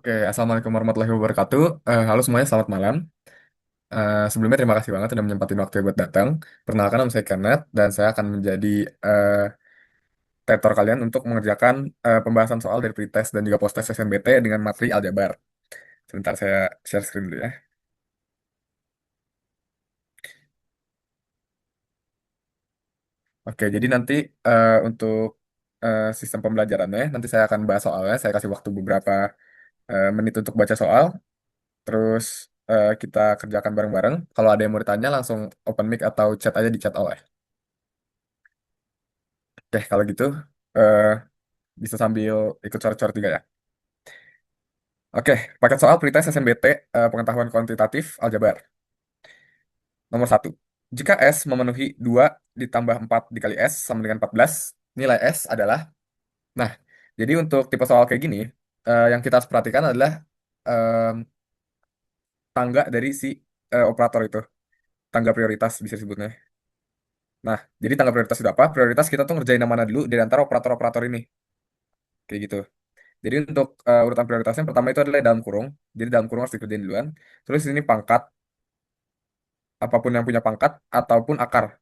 Oke, Assalamualaikum warahmatullahi wabarakatuh. Halo semuanya, selamat malam. Sebelumnya terima kasih banget sudah menyempatkan waktu buat datang. Perkenalkan, nama saya Kenneth, dan saya akan menjadi uh, tutor kalian untuk mengerjakan pembahasan soal dari pretest dan juga post-test SNBT dengan materi aljabar. Sebentar, saya share screen dulu ya. Oke, jadi nanti untuk sistem pembelajarannya, nanti saya akan bahas soalnya. Saya kasih waktu beberapa menit untuk baca soal, terus kita kerjakan bareng-bareng. Kalau ada yang mau ditanya, langsung open mic atau chat aja di chat all ya. Oke, kalau gitu eh, bisa sambil ikut coret-coret juga ya. Oke, paket soal pretest SNBT pengetahuan kuantitatif aljabar. Nomor satu. Jika S memenuhi 2 ditambah 4 dikali S sama dengan 14, nilai S adalah... Nah, jadi untuk tipe soal kayak gini, yang kita harus perhatikan adalah em, tangga dari si operator itu. Tangga prioritas bisa disebutnya. Nah, jadi tangga prioritas itu apa? Prioritas kita tuh ngerjain yang mana dulu dari antara operator-operator ini. Kayak gitu. Jadi untuk urutan prioritasnya pertama itu adalah dalam kurung. Jadi dalam kurung harus dikerjain duluan. Terus ini pangkat, apapun yang punya pangkat ataupun akar.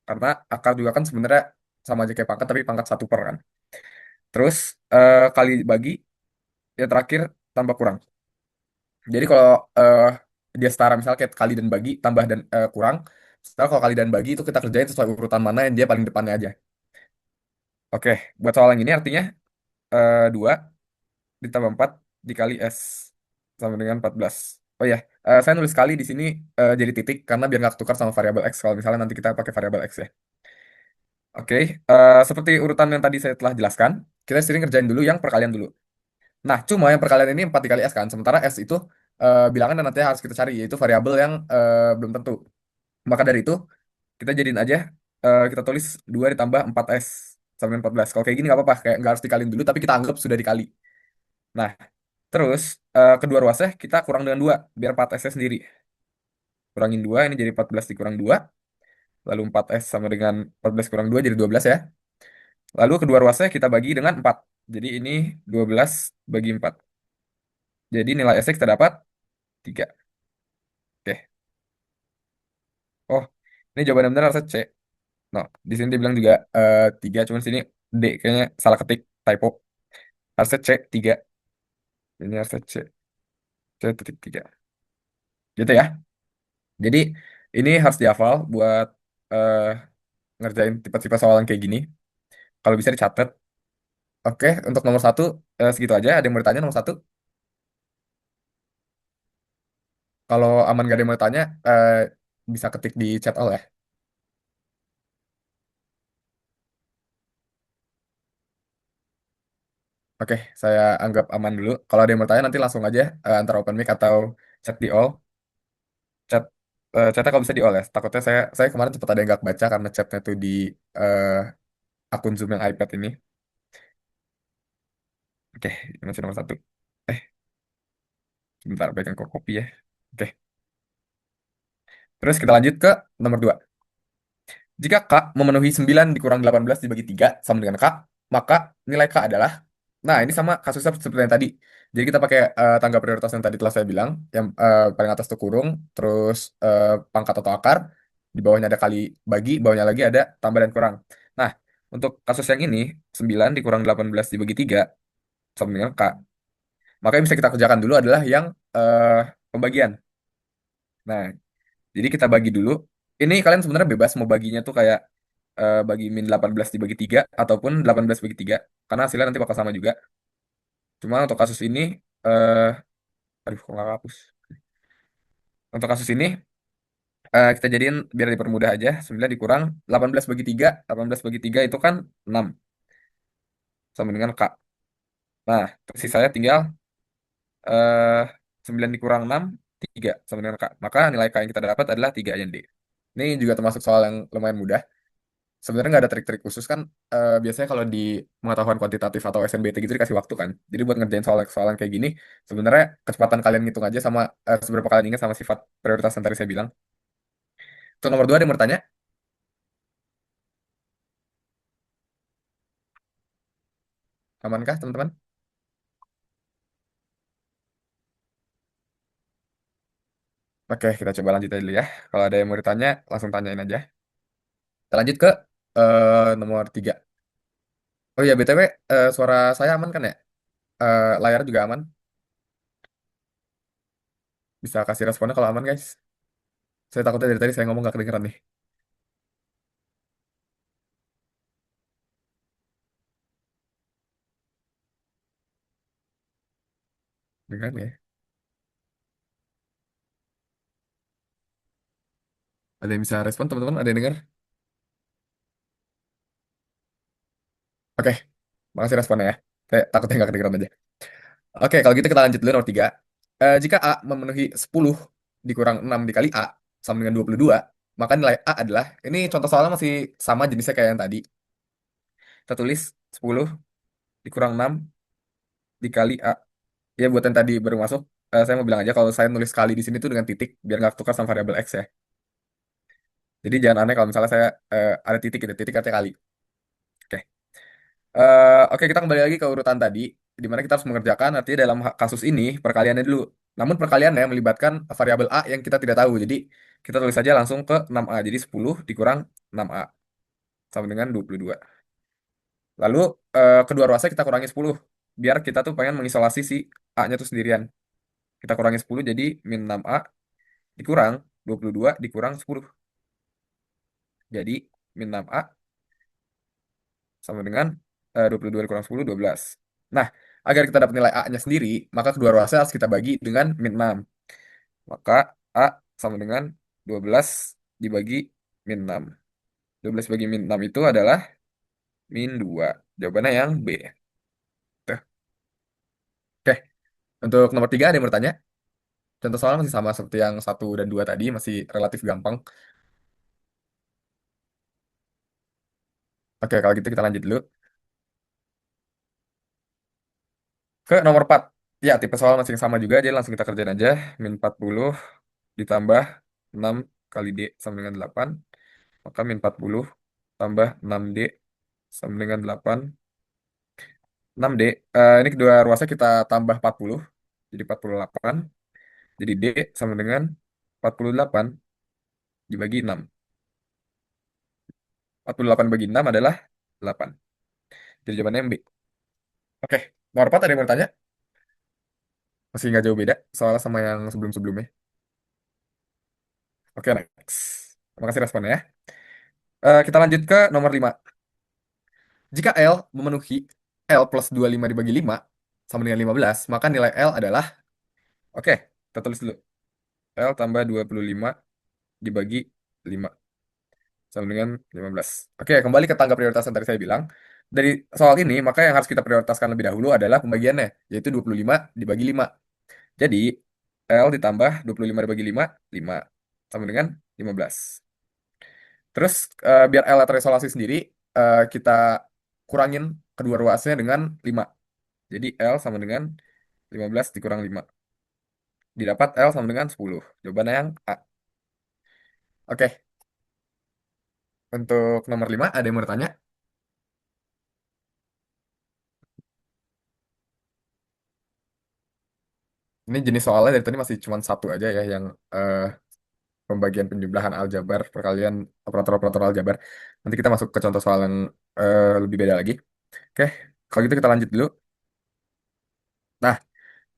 Karena akar juga kan sebenarnya sama aja kayak pangkat tapi pangkat satu per kan. Terus kali bagi, yang terakhir tambah kurang. Jadi kalau eh, dia setara misalnya kayak kali dan bagi, tambah dan kurang. Setelah kalau kali dan bagi itu kita kerjain sesuai urutan mana yang dia paling depannya aja. Oke, buat soal yang ini artinya 2 ditambah 4 dikali S sama dengan 14. Oh ya, saya nulis kali di sini jadi titik karena biar nggak ketukar sama variabel X kalau misalnya nanti kita pakai variabel X ya. Oke, seperti urutan yang tadi saya telah jelaskan, kita sering ngerjain dulu yang perkalian dulu. Nah, cuma yang perkalian ini 4 dikali S kan, sementara S itu bilangan dan nanti harus kita cari, yaitu variabel yang belum tentu. Maka dari itu, kita jadiin aja, kita tulis 2 ditambah 4S sama dengan 14. Kalau kayak gini nggak apa-apa, kayak nggak harus dikaliin dulu, tapi kita anggap sudah dikali. Nah, terus kedua ruasnya kita kurang dengan 2 biar 4S-nya sendiri. Kurangin 2 ini jadi 14 dikurang 2. Lalu 4S sama dengan 14 kurang 2 jadi 12 ya. Lalu kedua ruasnya kita bagi dengan 4. Jadi ini 12 bagi 4. Jadi nilai S-nya kita dapat 3. Oke. Oh, ini jawaban yang benar harusnya C. No, di sini dia bilang juga 3, cuman sini D kayaknya salah ketik, typo. Harusnya C 3. Ini harusnya C titik 3. Gitu ya. Jadi ini harus dihafal buat eh, ngerjain tipe-tipe soal yang kayak gini. Kalau bisa dicatat. Oke, untuk nomor satu segitu aja. Ada yang mau ditanya nomor satu? Kalau aman gak ada yang mau tanya, bisa ketik di chat all ya. Oke, saya anggap aman dulu. Kalau ada yang mau tanya nanti langsung aja antara open mic atau chat di all. Chat chatnya kalau bisa di all ya. Takutnya saya kemarin sempat ada yang nggak baca karena chatnya tuh di eh, akun Zoom yang iPad ini. Oke, ini masih nomor satu. Eh, sebentar, baikkan kok kopi ya. Oke, terus kita lanjut ke nomor dua. Jika K memenuhi 9 dikurang 18 dibagi 3 sama dengan K, maka nilai K adalah... Nah, ini sama kasusnya seperti yang tadi. Jadi kita pakai tangga prioritas yang tadi telah saya bilang, yang paling atas itu kurung, terus pangkat atau akar, di bawahnya ada kali bagi, bawahnya lagi ada tambah dan kurang. Nah, untuk kasus yang ini, 9 dikurang 18 dibagi 3 sama dengan K. Maka yang bisa kita kerjakan dulu adalah yang pembagian. Nah, jadi kita bagi dulu. Ini kalian sebenarnya bebas mau baginya tuh kayak bagi min 18 dibagi 3 ataupun 18 bagi 3 karena hasilnya nanti bakal sama juga. Cuma untuk kasus ini eh aduh kok nggak hapus. Untuk kasus ini kita jadiin biar dipermudah aja 9 dikurang 18 bagi 3. 18 bagi 3 itu kan 6 sama dengan K. Nah, terus sisanya tinggal eh 9 dikurang 6 3 sama dengan K. Maka nilai K yang kita dapat adalah 3 aja D. Ini juga termasuk soal yang lumayan mudah. Sebenarnya nggak ada trik-trik khusus kan, biasanya kalau di pengetahuan kuantitatif atau SNBT gitu dikasih waktu kan, jadi buat ngerjain soal-soalan kayak gini sebenarnya kecepatan kalian ngitung aja sama seberapa kalian ingat sama sifat prioritas yang tadi saya bilang. Untuk nomor dua ada yang mau bertanya? Amankah teman-teman? Oke, kita coba lanjut aja dulu ya. Kalau ada yang mau ditanya, langsung tanyain aja. Kita lanjut ke nomor 3. Oh iya, BTW, suara saya aman kan ya? Layar juga aman? Bisa kasih responnya kalau aman, guys. Saya takutnya dari tadi saya ngomong gak kedengeran nih. Dengeran ya? Ada yang bisa respon, teman-teman? Ada yang dengar? Oke, makasih responnya ya. Saya takutnya nggak kedengeran aja. Oke, kalau gitu kita lanjut dulu nomor 3. Jika A memenuhi 10 dikurang 6 dikali A sama dengan 22, maka nilai A adalah, ini contoh soalnya masih sama jenisnya kayak yang tadi. Kita tulis 10 dikurang 6 dikali A. Ya, buat yang tadi baru masuk, saya mau bilang aja kalau saya nulis kali di sini tuh dengan titik, biar nggak tukar sama variabel X ya. Jadi jangan aneh kalau misalnya saya ada titik gitu, titik artinya kali. Oke. Oke, kita kembali lagi ke urutan tadi, di mana kita harus mengerjakan, artinya dalam kasus ini, perkaliannya dulu. Namun perkaliannya melibatkan variabel A yang kita tidak tahu. Jadi, kita tulis saja langsung ke 6A. Jadi, 10 dikurang 6A, sama dengan 22. Lalu, kedua ruasnya kita kurangi 10. Biar kita tuh pengen mengisolasi si A-nya tuh sendirian. Kita kurangi 10, jadi min 6A dikurang 22 dikurang 10. Jadi, min 6A sama dengan 22 dikurang 10, 12. Nah, agar kita dapat nilai A-nya sendiri, maka kedua ruasnya harus kita bagi dengan min 6. Maka A sama dengan 12 dibagi min 6. 12 bagi min 6 itu adalah min 2. Jawabannya yang B. Tuh. Oke, untuk nomor 3 ada yang bertanya. Contoh soalnya masih sama seperti yang 1 dan 2 tadi, masih relatif gampang. Oke, kalau gitu kita lanjut dulu ke nomor 4. Ya, tipe soal masih sama juga, jadi langsung kita kerjain aja. Min 40 ditambah 6 kali D sama dengan 8. Maka min 40 tambah 6D sama dengan 8. 6D, ini kedua ruasnya kita tambah 40, jadi 48. Jadi D sama dengan 48 dibagi 6. 48 bagi 6 adalah 8. Jadi jawabannya yang B. Oke, nomor 4 ada yang mau tanya? Masih nggak jauh beda, soalnya sama yang sebelum-sebelumnya. Oke, next. Terima kasih responnya ya. Kita lanjut ke nomor 5. Jika L memenuhi L plus 25 dibagi 5 sama dengan 15, maka nilai L adalah, oke, kita tulis dulu. L tambah 25 dibagi 5 sama dengan 15. Oke, kembali ke tangga prioritas yang tadi saya bilang. Dari soal ini, maka yang harus kita prioritaskan lebih dahulu adalah pembagiannya, yaitu 25 dibagi 5. Jadi, L ditambah 25 dibagi 5, 5. Sama dengan 15. Terus, biar L terisolasi sendiri, kita kurangin kedua ruasnya dengan 5. Jadi, L sama dengan 15 dikurang 5. Didapat L sama dengan 10. Jawabannya yang A. Oke, untuk nomor 5, ada yang mau bertanya? Ini jenis soalnya dari tadi masih cuma satu aja ya, yang pembagian penjumlahan aljabar, perkalian operator-operator aljabar. Nanti kita masuk ke contoh soal yang lebih beda lagi. Oke, kalau gitu kita lanjut dulu. Nah,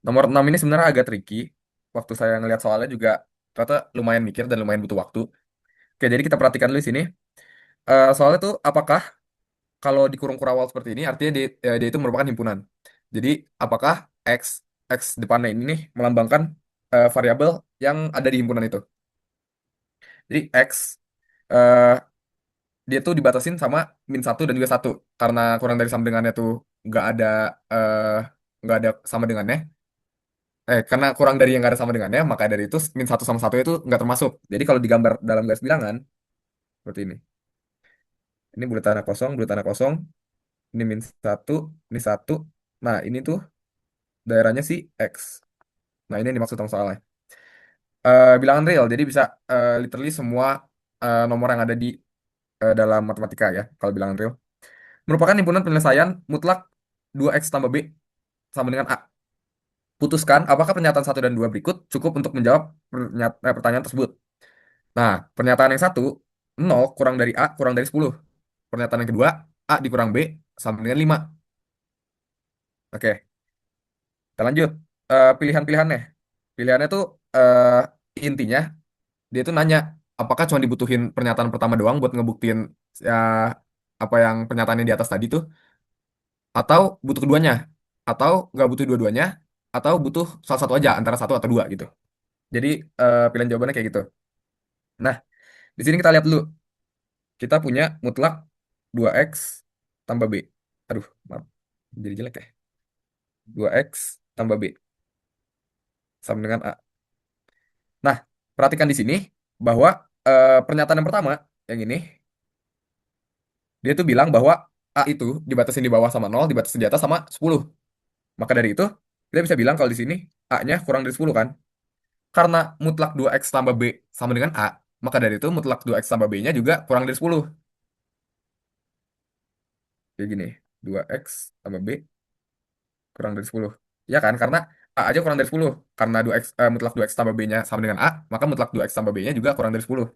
nomor 6 ini sebenarnya agak tricky. Waktu saya ngelihat soalnya juga ternyata lumayan mikir dan lumayan butuh waktu. Oke, jadi kita perhatikan dulu di sini. Soalnya tuh apakah kalau dikurung kurawal seperti ini artinya dia itu merupakan himpunan. Jadi apakah X X depannya ini nih melambangkan variabel yang ada di himpunan itu. Jadi X eh, dia tuh dibatasin sama min 1 dan juga 1 karena kurang dari sama dengannya tuh nggak ada eh, nggak ada sama dengannya, karena kurang dari yang nggak ada sama dengannya, maka dari itu min 1 sama 1 itu nggak termasuk. Jadi kalau digambar dalam garis bilangan seperti ini bulat tanah kosong, ini min 1, ini 1. Nah, ini tuh daerahnya si X. Nah, ini yang dimaksud sama soalnya bilangan real, jadi bisa literally semua nomor yang ada di dalam matematika ya, kalau bilangan real merupakan himpunan penyelesaian mutlak 2x tambah B sama dengan A. Putuskan apakah pernyataan satu dan dua berikut cukup untuk menjawab pertanyaan tersebut. Nah, pernyataan yang satu, 0 kurang dari A kurang dari 10. Pernyataan yang kedua, A dikurang B sama dengan 5. Oke, kita lanjut. Pilihan-pilihannya. Pilihannya tuh intinya dia tuh nanya apakah cuma dibutuhin pernyataan pertama doang buat ngebuktiin ya, apa yang pernyataan yang di atas tadi tuh, atau butuh keduanya, atau nggak butuh dua-duanya, atau butuh salah satu aja antara satu atau dua gitu. Jadi pilihan jawabannya kayak gitu. Nah, di sini kita lihat dulu. Kita punya mutlak 2x tambah b. Aduh, maaf. Jadi jelek ya. 2x tambah b sama dengan a. Nah, perhatikan di sini bahwa pernyataan yang pertama, yang ini, dia tuh bilang bahwa a itu dibatasin di bawah sama 0, dibatasin di atas sama 10. Maka dari itu, kita bisa bilang kalau di sini a-nya kurang dari 10 kan? Karena mutlak 2x tambah b sama dengan a, maka dari itu mutlak 2x tambah b-nya juga kurang dari 10. Kayak gini, 2x tambah b kurang dari 10. Ya kan? Karena A aja kurang dari 10. Karena mutlak 2X tambah B-nya sama dengan A, maka mutlak 2X tambah B-nya juga kurang dari 10.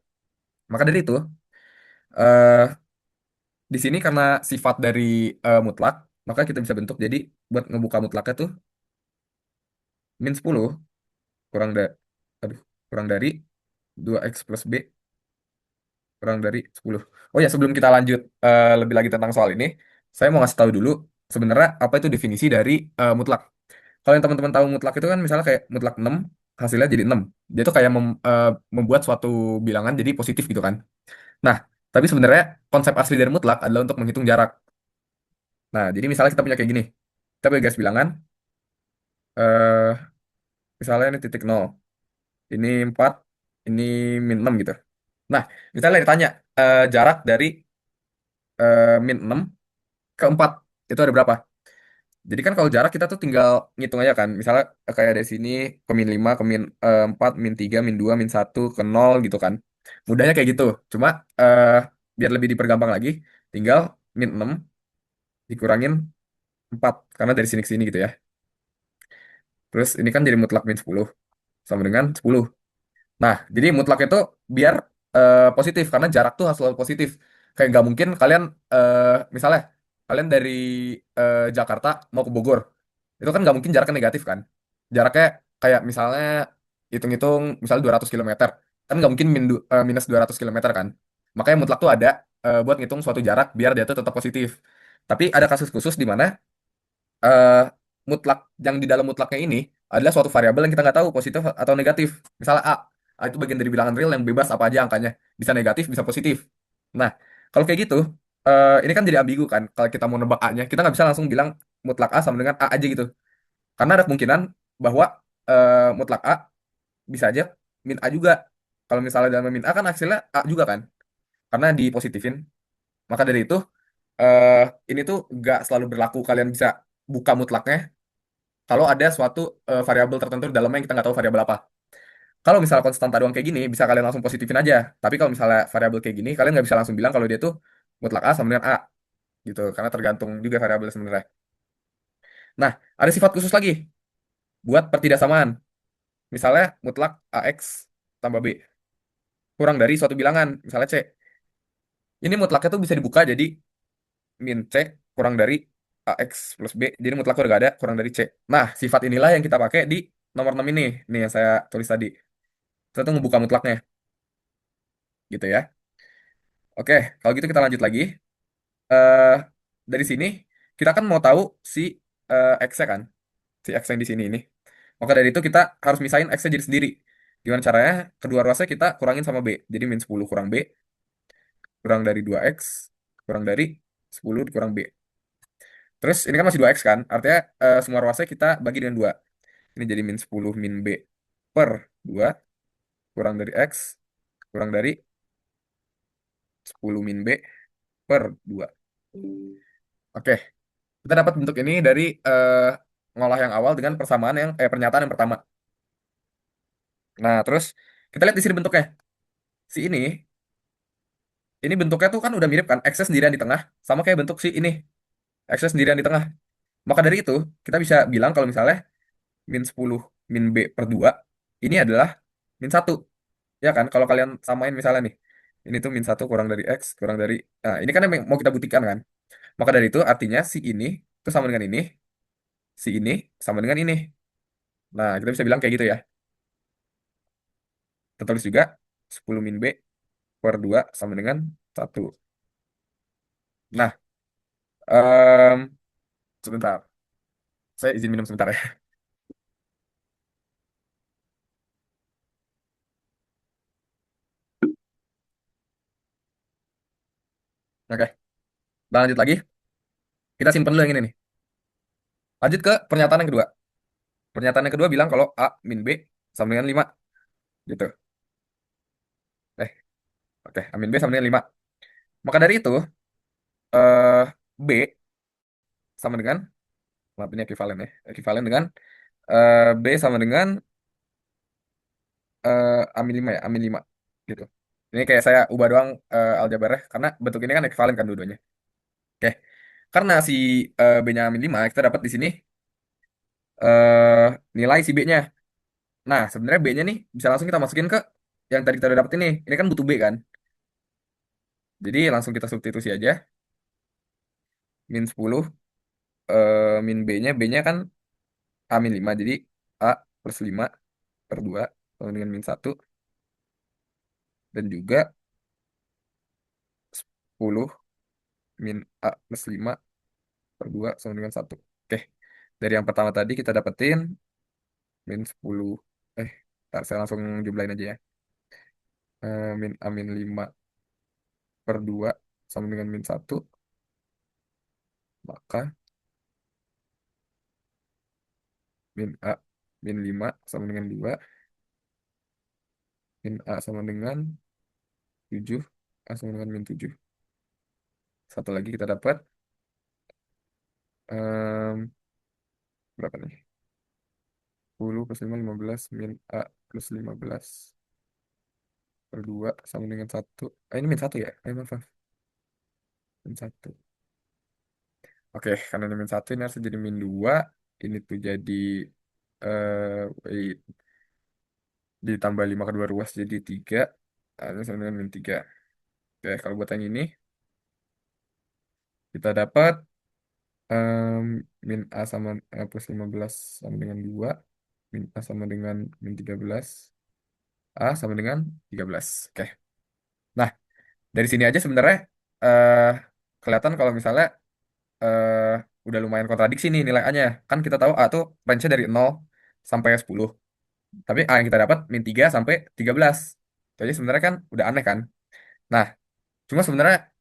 Maka dari itu, eh di sini karena sifat dari mutlak, maka kita bisa bentuk jadi buat ngebuka mutlaknya tuh min 10 kurang dari aduh, kurang dari 2X plus B kurang dari 10. Oh ya, sebelum kita lanjut lebih lagi tentang soal ini, saya mau ngasih tahu dulu sebenarnya apa itu definisi dari mutlak. Kalau yang teman-teman tahu mutlak itu kan misalnya kayak mutlak 6 hasilnya jadi 6. Dia tuh kayak membuat suatu bilangan jadi positif gitu kan. Nah, tapi sebenarnya konsep asli dari mutlak adalah untuk menghitung jarak. Nah, jadi misalnya kita punya kayak gini. Kita punya garis bilangan, eh, misalnya ini titik 0, ini 4, ini min 6 gitu. Nah, misalnya ditanya jarak dari min 6 ke 4 itu ada berapa? Jadi kan kalau jarak kita tuh tinggal ngitung aja kan. Misalnya kayak dari sini ke min 5, ke min 4, min 3, min 2, min 1, ke 0 gitu kan. Mudahnya kayak gitu. Cuma biar lebih dipergampang lagi, tinggal min 6 dikurangin 4. Karena dari sini ke sini gitu ya. Terus ini kan jadi mutlak min 10 sama dengan 10. Nah, jadi mutlak itu biar positif karena jarak tuh harus selalu positif. Kayak nggak mungkin kalian misalnya kalian dari Jakarta mau ke Bogor, itu kan nggak mungkin jaraknya negatif kan? Jaraknya kayak misalnya hitung-hitung misalnya 200 kilometer, kan nggak mungkin minus 200 kilometer kan? Makanya mutlak tuh ada buat ngitung suatu jarak biar dia tuh tetap positif. Tapi ada kasus khusus di mana eh, mutlak yang di dalam mutlaknya ini adalah suatu variabel yang kita nggak tahu positif atau negatif. Misalnya A, A itu bagian dari bilangan real yang bebas apa aja angkanya, bisa negatif, bisa positif. Nah, kalau kayak gitu, ini kan jadi ambigu kan. Kalau kita mau nebak A-nya, kita nggak bisa langsung bilang mutlak A sama dengan A aja gitu. Karena ada kemungkinan bahwa mutlak A bisa aja min A juga. Kalau misalnya dalam min A kan hasilnya A juga kan, karena dipositifin. Maka dari itu, eh ini tuh nggak selalu berlaku. Kalian bisa buka mutlaknya kalau ada suatu variabel tertentu di dalamnya yang kita nggak tahu variabel apa. Kalau misalnya konstanta doang kayak gini, bisa kalian langsung positifin aja. Tapi kalau misalnya variabel kayak gini, kalian nggak bisa langsung bilang kalau dia tuh mutlak A sama dengan A gitu, karena tergantung juga variabel sebenarnya. Nah, ada sifat khusus lagi buat pertidaksamaan. Misalnya mutlak AX tambah B kurang dari suatu bilangan, misalnya C. Ini mutlaknya tuh bisa dibuka jadi min C kurang dari AX plus B, jadi mutlaknya udah gak ada, kurang dari C. Nah, sifat inilah yang kita pakai di nomor 6 ini, nih yang saya tulis tadi. Kita tuh ngebuka mutlaknya, gitu ya. Oke, kalau gitu kita lanjut lagi. eh Dari sini kita kan mau tahu si X-nya kan, si X yang di sini ini. Maka dari itu kita harus misahin X-nya jadi sendiri. Gimana caranya? Kedua ruasnya kita kurangin sama B. Jadi min 10 kurang B, kurang dari 2X, kurang dari 10 kurang B. Terus ini kan masih 2X kan, artinya semua ruasnya kita bagi dengan 2. Ini jadi min 10 min B per 2, kurang dari X, kurang dari 10 min B per 2. Oke, kita dapat bentuk ini dari ngolah yang awal dengan persamaan yang pernyataan yang pertama. Nah, terus kita lihat di sini bentuknya. Si ini bentuknya tuh kan udah mirip kan, X sendirian di tengah, sama kayak bentuk si ini, X sendirian di tengah. Maka dari itu, kita bisa bilang kalau misalnya min 10 min B per 2 ini adalah min satu. Ya kan? Kalau kalian samain misalnya nih, ini tuh min satu kurang dari X, kurang dari... Nah, ini kan yang mau kita buktikan kan? Maka dari itu artinya si ini itu sama dengan ini, si ini sama dengan ini. Nah, kita bisa bilang kayak gitu ya. Kita tulis juga 10 min B per 2 sama dengan satu. Nah, em, sebentar. Saya izin minum sebentar ya. Oke, kita lanjut lagi. Kita simpen dulu yang ini nih. Lanjut ke pernyataan yang kedua. Pernyataan yang kedua bilang kalau A min B sama dengan 5. Gitu. Eh, oke. A min B sama dengan 5. Maka dari itu, B sama dengan, maaf ini ekuivalen ya. Ekuivalen dengan B sama dengan A min 5 ya. A min 5. Gitu. Ini kayak saya ubah doang aljabarnya. Karena bentuk ini kan ekuivalen kan dua-duanya. Oke. Karena si B-nya A min 5, kita dapat di sini eh nilai si B-nya. Nah, sebenarnya B-nya nih bisa langsung kita masukin ke yang tadi kita udah dapet ini. Ini kan butuh B kan. Jadi langsung kita substitusi aja. Min 10 min B-nya. B-nya kan A min 5. Jadi A plus 5 per 2 sama dengan min satu. Dan juga 10 min A plus 5 per 2 sama dengan satu. Oke. Dari yang pertama tadi kita dapetin min 10. Eh, ntar saya langsung jumlahin aja ya. Min A min 5 per 2 sama dengan min satu. Maka min A min 5 sama dengan 2. Min A sama dengan 7. A sama dengan min 7. Satu lagi kita dapat em, berapa nih? 10 plus 5, 15 min A plus 15 per 2 sama dengan satu. Ini min satu ya? Maaf, maaf. Min satu. Oke, karena ini min satu, ini harus jadi min 2. Ini tuh jadi wait, ditambah 5 kedua ruas jadi 3. Ini sama dengan min 3. Oke, kalau buat yang ini kita dapat min A sama plus 15 sama dengan 2. Min A sama dengan min 13. A sama dengan 13. Oke. Nah, dari sini aja sebenarnya eh kelihatan kalau misalnya eh udah lumayan kontradiksi nih nilai A-nya. Kan kita tahu A tuh range-nya dari 0 sampai 10. Tapi A yang kita dapat min 3 sampai 13. Jadi sebenarnya kan udah aneh kan? Nah, cuma sebenarnya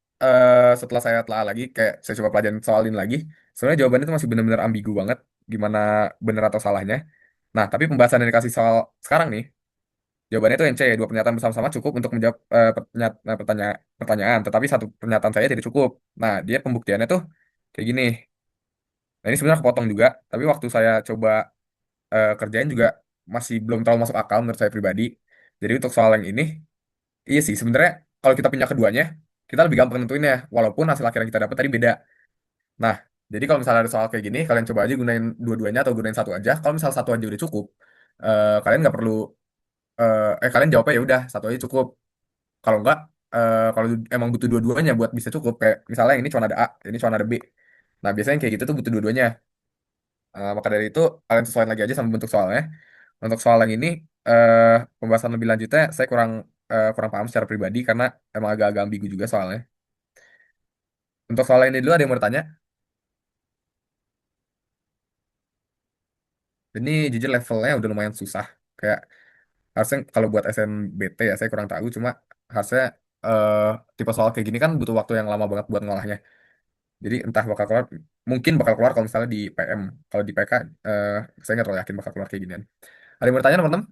setelah saya telah lagi, kayak saya coba pelajarin soalin lagi, sebenarnya jawabannya itu masih benar-benar ambigu banget, gimana benar atau salahnya. Nah, tapi pembahasan yang dikasih soal sekarang nih, jawabannya itu yang C, dua pernyataan bersama-sama cukup untuk menjawab pertanyaan, tetapi satu pernyataan saya tidak cukup. Nah, dia pembuktiannya tuh kayak gini. Nah, ini sebenarnya kepotong juga, tapi waktu saya coba kerjain juga masih belum terlalu masuk akal menurut saya pribadi. Jadi untuk soal yang ini, iya sih, sebenarnya kalau kita punya keduanya, kita lebih gampang nentuinnya, walaupun hasil akhir yang kita dapat tadi beda. Nah, jadi kalau misalnya ada soal kayak gini, kalian coba aja gunain dua-duanya atau gunain satu aja. Kalau misal satu aja udah cukup, kalian nggak perlu, kalian jawabnya ya udah satu aja cukup. Kalau enggak, kalau emang butuh dua-duanya buat bisa cukup, kayak misalnya ini cuma ada A, ini cuma ada B. Nah, biasanya kayak gitu tuh butuh dua-duanya. Maka dari itu, kalian sesuaiin lagi aja sama bentuk soalnya. Untuk soal yang ini, pembahasan lebih lanjutnya, saya kurang kurang paham secara pribadi karena emang agak-agak ambigu juga soalnya. Untuk soal ini dulu ada yang mau bertanya? Ini jujur levelnya udah lumayan susah. Kayak harusnya kalau buat SNBT ya saya kurang tahu. Cuma harusnya eh, tipe soal kayak gini kan butuh waktu yang lama banget buat ngolahnya. Jadi entah bakal keluar, mungkin bakal keluar kalau misalnya di PM. Kalau di PK, saya nggak terlalu yakin bakal keluar kayak ginian. Ada yang mau bertanya teman-teman?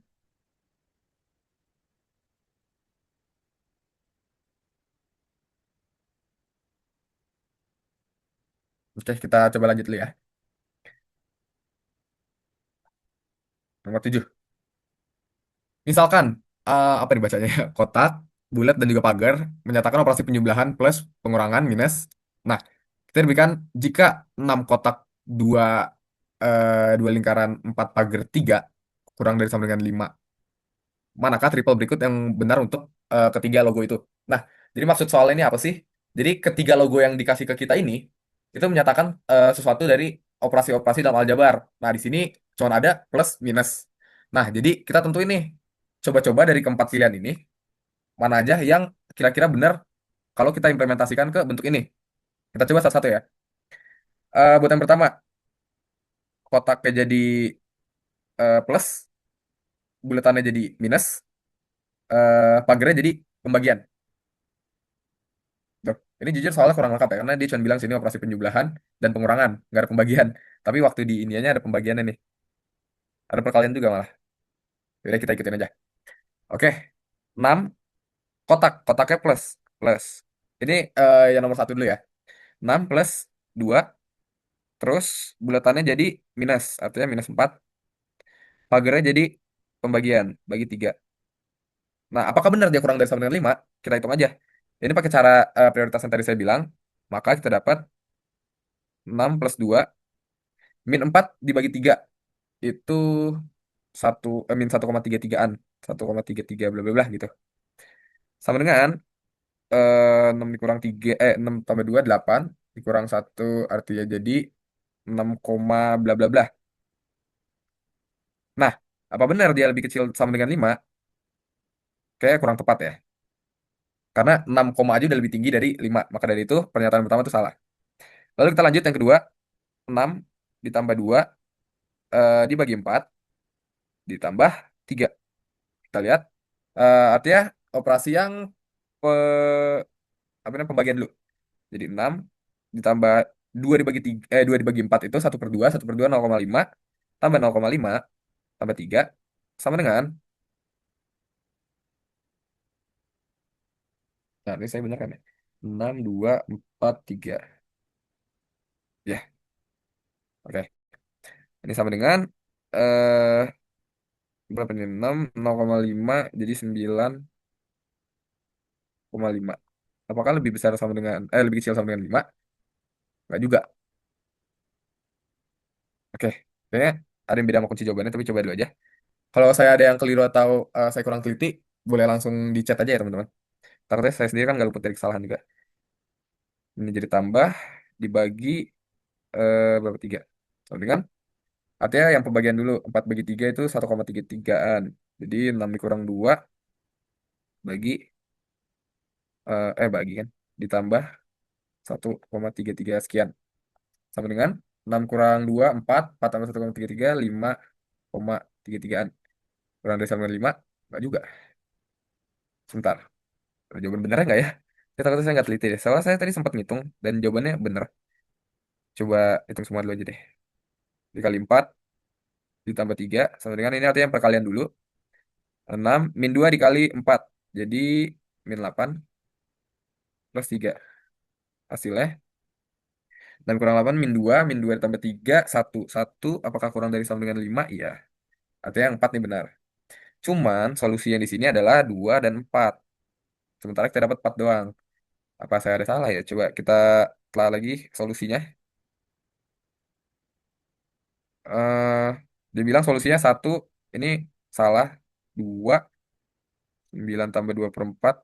Oke, kita coba lanjut dulu ya. Nomor 7. Misalkan, apa nih bacanya? Kotak, bulat, dan juga pagar menyatakan operasi penjumlahan plus pengurangan minus. Nah, kita diberikan jika 6 kotak 2 dua lingkaran 4 pagar 3 kurang dari sama dengan 5, manakah triple berikut yang benar untuk ketiga logo itu? Nah, jadi maksud soal ini apa sih? Jadi ketiga logo yang dikasih ke kita ini itu menyatakan sesuatu dari operasi-operasi dalam aljabar. Nah, di sini cuma ada plus minus. Nah, jadi kita tentu ini coba-coba dari keempat pilihan ini mana aja yang kira-kira benar kalau kita implementasikan ke bentuk ini. Kita coba satu-satu ya. Buat yang pertama, kotaknya jadi plus, bulatannya jadi minus, pagernya jadi pembagian. Tuh. Ini jujur soalnya kurang lengkap ya, karena dia cuma bilang sini operasi penjumlahan dan pengurangan, nggak ada pembagian. Tapi waktu di iniannya ada pembagiannya nih. Ada perkalian juga malah. Jadi kita ikutin aja. Oke, 6 kotak. Kotaknya plus. Plus. Ini yang nomor satu dulu ya. 6 plus 2, terus bulatannya jadi minus. Artinya minus 4. Pagernya jadi pembagian, bagi 3. Nah, apakah benar dia kurang dari sama dengan 5? Kita hitung aja. Ini pakai cara prioritas yang tadi saya bilang. Maka kita dapat 6 plus 2 min 4 dibagi 3 itu min 1,33-an, 1,33 bla bla bla gitu. Sama dengan 6 dikurang 3, 6 tambah 2 8 dikurang 1 artinya jadi 6, bla bla bla. Nah, apa benar dia lebih kecil sama dengan 5? Kayak kurang tepat ya. Karena 6, aja udah lebih tinggi dari 5. Maka dari itu pernyataan pertama itu salah. Lalu kita lanjut yang kedua, 6 ditambah 2 dibagi 4 ditambah 3. Kita lihat artinya operasi yang pe- apa namanya pembagian dulu. Jadi 6 ditambah 2 dibagi 3, 2 dibagi 4 itu 1/2, 1/2 0,5 tambah 0,5 tambah 3 sama dengan, nah ini saya benar kan ya? 6 2 4 3. Ya, oke. Ini sama dengan eh berapa nih? 6 0,5 jadi 9,5. Apakah lebih besar sama dengan lebih kecil sama dengan 5? Enggak juga. Oke. Kayaknya ada yang beda sama kunci jawabannya tapi coba dulu aja. Kalau saya ada yang keliru atau saya kurang teliti, boleh langsung di chat aja ya teman-teman. Takutnya saya sendiri kan nggak luput dari kesalahan juga. Ini jadi tambah dibagi berapa 3. Sama dengan artinya yang pembagian dulu 4 bagi 3 itu 1,33-an. Jadi 6 dikurang 2 bagi bagi kan ditambah 1,33 sekian. Sama dengan 6 kurang 2 4, 4 tambah 1,33 5,33-an. Kurang dari sama dengan 5 enggak juga. Sebentar. Jawaban benernya nggak ya? Saya takutnya saya nggak teliti deh. Soalnya saya tadi sempat ngitung dan jawabannya bener. Coba hitung semua dulu aja deh. Dikali 4 ditambah 3 sama dengan ini artinya perkalian dulu. 6 min 2 dikali 4. Jadi min 8 plus 3. Hasilnya 6 kurang 8 min 2 ditambah 3 1. 1 apakah kurang dari sama dengan 5? Iya. Artinya yang 4 nih benar. Cuman solusi yang di sini adalah 2 dan 4. Sementara kita dapat 4 doang. Apa saya ada salah ya? Coba kita telah lagi solusinya. eh Dia bilang solusinya 1 ini salah, 2 9 tambah 2/4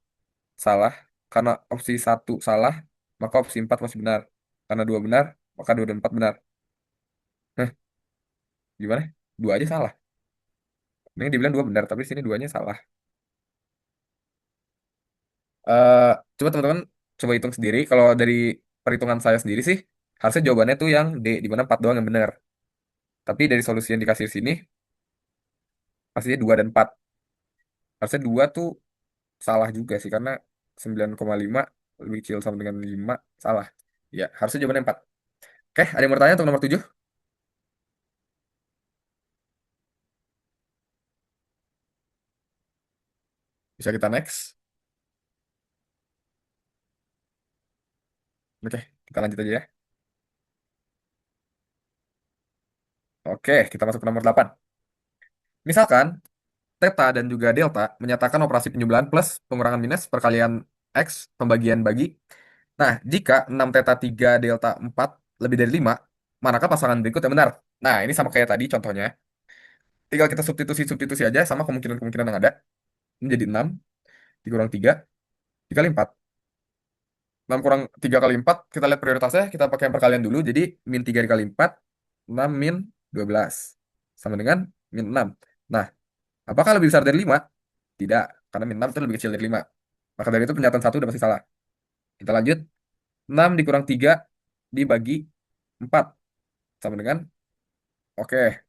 salah. Karena opsi 1 salah, maka opsi 4 masih benar. Karena 2 benar, maka 2 dan 4 benar. Nah, gimana? 2 aja salah. Ini dibilang 2 benar, tapi sini 2-nya salah. eh Coba teman-teman coba hitung sendiri. Kalau dari perhitungan saya sendiri sih, harusnya jawabannya tuh yang D, di mana 4 doang yang benar. Tapi dari solusi yang dikasih di sini, pastinya 2 dan 4. Harusnya 2 tuh salah juga sih, karena 9,5 lebih kecil sama dengan 5 salah. Ya, harusnya jawabannya 4. Oke, ada yang mau bertanya untuk nomor 7? Bisa kita next. Oke, kita lanjut aja ya. Oke, kita masuk ke nomor 8. Misalkan, theta dan juga delta menyatakan operasi penjumlahan plus pengurangan minus perkalian X pembagian bagi. Nah, jika 6 theta 3 delta 4 lebih dari 5, manakah pasangan berikut yang benar? Nah, ini sama kayak tadi contohnya. Tinggal kita substitusi aja sama kemungkinan-kemungkinan yang ada. Ini jadi 6 dikurang 3 dikali 4. 6 kurang 3 kali 4, kita lihat prioritasnya, kita pakai yang perkalian dulu. Jadi min 3 dikali 4, 6 min 12. Sama dengan min 6. Nah, apakah lebih besar dari 5? Tidak, karena min 6 itu lebih kecil dari 5. Maka dari itu pernyataan satu udah pasti salah. Kita lanjut. 6 dikurang 3 dibagi 4. Sama dengan, oke,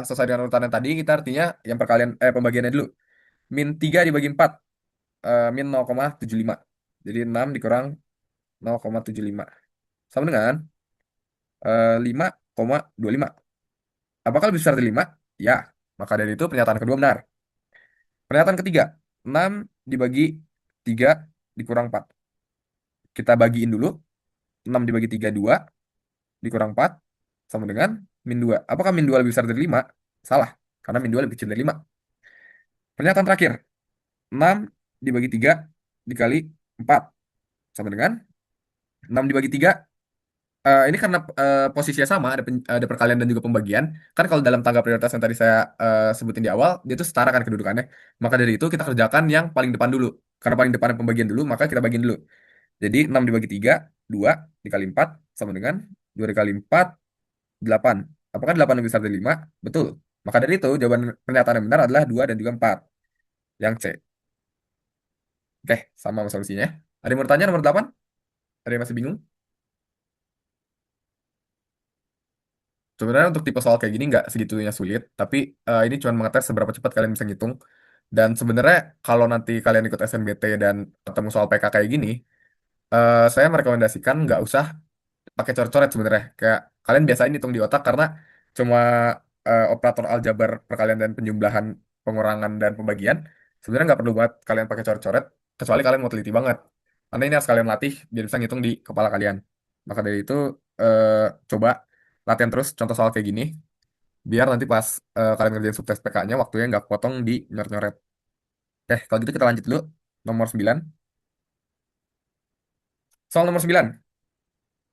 selesai dengan urutan yang tadi, kita artinya yang pembagiannya dulu. Min 3 dibagi 4, min 0,75. Jadi 6 dikurang 0,75. Sama dengan 5,25. Apakah lebih besar dari 5? Ya. Maka dari itu pernyataan kedua benar. Pernyataan ketiga, 6 dibagi 3 dikurang 4. Kita bagiin dulu. 6 dibagi 3, 2. Dikurang 4. Sama dengan min 2. Apakah min 2 lebih besar dari 5? Salah. Karena min 2 lebih kecil dari 5. Pernyataan terakhir, 6 dibagi 3 dikali 4. Sama dengan 6 dibagi 3. Ini karena posisinya sama, ada perkalian dan juga pembagian. Kan kalau dalam tangga prioritas yang tadi saya sebutin di awal, dia itu setara kan kedudukannya. Maka dari itu kita kerjakan yang paling depan dulu. Karena paling depan pembagian dulu, maka kita bagiin dulu. Jadi 6 dibagi 3, 2 dikali 4 sama dengan 2 dikali 4, 8. Apakah 8 lebih besar dari 5? Betul. Maka dari itu jawaban pernyataan yang benar adalah 2 dan juga 4. Yang C. Oke, sama solusinya. Ada yang mau bertanya nomor 8? Ada yang masih bingung? Sebenarnya untuk tipe soal kayak gini nggak segitunya sulit, tapi ini cuma mengetes seberapa cepat kalian bisa ngitung. Dan sebenarnya kalau nanti kalian ikut SNBT dan ketemu soal PK kayak gini, saya merekomendasikan nggak usah pakai coret-coret sebenarnya. Kayak kalian biasain hitung di otak karena cuma operator aljabar perkalian dan penjumlahan, pengurangan dan pembagian. Sebenarnya nggak perlu banget kalian pakai coret-coret, kecuali kalian mau teliti banget. Karena ini harus kalian latih biar bisa ngitung di kepala kalian. Maka dari itu eh, coba latihan terus contoh soal kayak gini, biar nanti pas kalian ngerjain subtes PK-nya waktunya nggak potong di nyoret-nyoret. Kalau gitu kita lanjut dulu. Nomor 9. Soal nomor 9.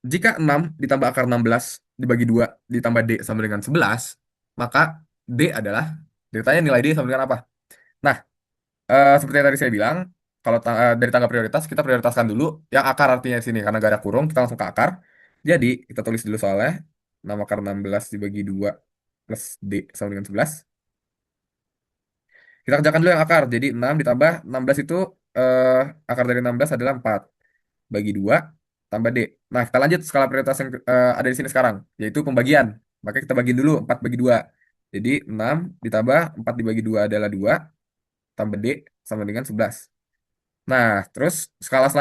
Jika 6 ditambah akar 16 dibagi 2 ditambah D sama dengan 11, maka D adalah, ditanya nilai D sama dengan apa? Nah, seperti yang tadi saya bilang, kalau dari tangga prioritas, kita prioritaskan dulu yang akar artinya di sini, karena gak ada kurung, kita langsung ke akar. Jadi, kita tulis dulu soalnya, 6 akar 16 dibagi 2 plus D sama dengan 11. Kita kerjakan dulu yang akar. Jadi 6 ditambah 16 itu eh, akar dari 16 adalah 4 bagi 2 tambah D. Nah, kita lanjut skala prioritas yang ada di sini sekarang, yaitu pembagian. Maka kita bagiin dulu 4 bagi 2. Jadi 6 ditambah 4 dibagi 2 adalah 2 tambah D sama dengan 11. Nah, terus skala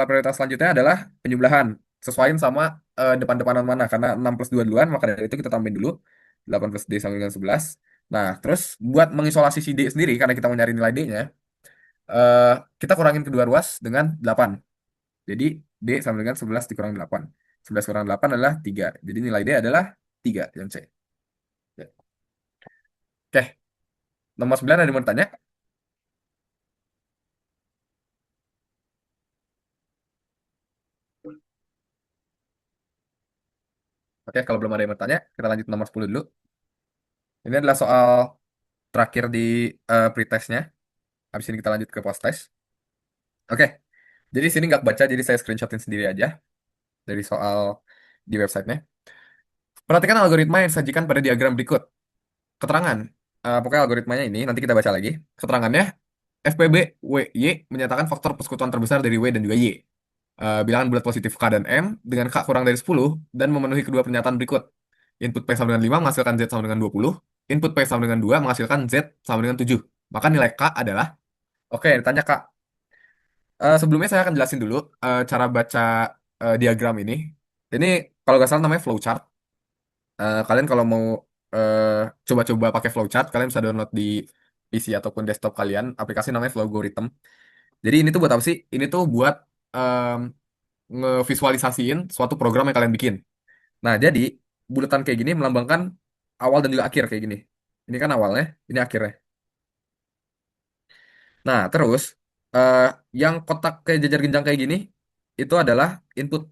prioritas selanjutnya adalah penjumlahan. Sesuaiin sama depan-depanan mana. Karena 6 plus 2 duluan, maka dari itu kita tambahin dulu. 8 plus D sama dengan 11. Nah, terus buat mengisolasi si D sendiri, karena kita mau nyari nilai D-nya, eh, kita kurangin kedua ruas dengan 8. Jadi, D sama dengan 11 dikurang 8. 11 kurang 8 adalah 3. Jadi nilai D adalah 3, yang C. Ya. Oke, nomor 9 ada yang mau tanya? Oke, kalau belum ada yang mau tanya, kita lanjut nomor 10 dulu. Ini adalah soal terakhir di pretestnya. Habis ini kita lanjut ke post-test. Oke, jadi sini nggak baca, jadi saya screenshotin sendiri aja dari soal di websitenya. Perhatikan algoritma yang disajikan pada diagram berikut. Keterangan, pokoknya algoritmanya ini, nanti kita baca lagi. Keterangannya, FPB WY menyatakan faktor persekutuan terbesar dari W dan juga Y. Bilangan bulat positif K dan M dengan K kurang dari 10 dan memenuhi kedua pernyataan berikut. Input P sama dengan 5 menghasilkan Z sama dengan 20. Input P sama dengan 2 menghasilkan Z sama dengan 7. Maka nilai K adalah, oke, ditanya Kak. Sebelumnya saya akan jelasin dulu cara baca diagram ini. Ini kalau nggak salah namanya flowchart. Kalian kalau mau eh, coba-coba pakai flowchart, kalian bisa download di PC ataupun desktop kalian. Aplikasi namanya Flowgorithm. Jadi ini tuh buat apa sih? Ini tuh buat em, ngevisualisasiin suatu program yang kalian bikin. Nah, jadi bulatan kayak gini melambangkan awal dan juga akhir kayak gini. Ini kan awalnya, ini akhirnya. Nah, terus eh, yang kotak kayak jajar genjang kayak gini itu adalah input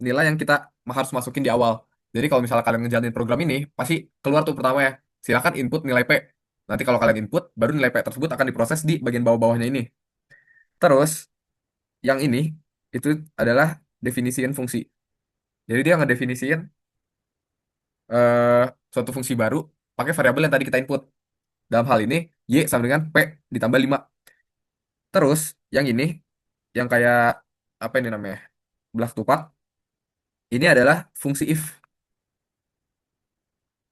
nilai yang kita harus masukin di awal. Jadi kalau misalnya kalian ngejalanin program ini, pasti keluar tuh pertama ya. Silakan input nilai P. Nanti kalau kalian input, baru nilai P tersebut akan diproses di bagian bawah-bawahnya ini. Terus, yang ini, itu adalah definisiin fungsi. Jadi dia ngedefinisiin eh, suatu fungsi baru pakai variabel yang tadi kita input. Dalam hal ini, Y sama dengan P ditambah 5. Terus, yang ini, yang kayak, apa ini namanya? Belah ketupat, ini adalah fungsi if.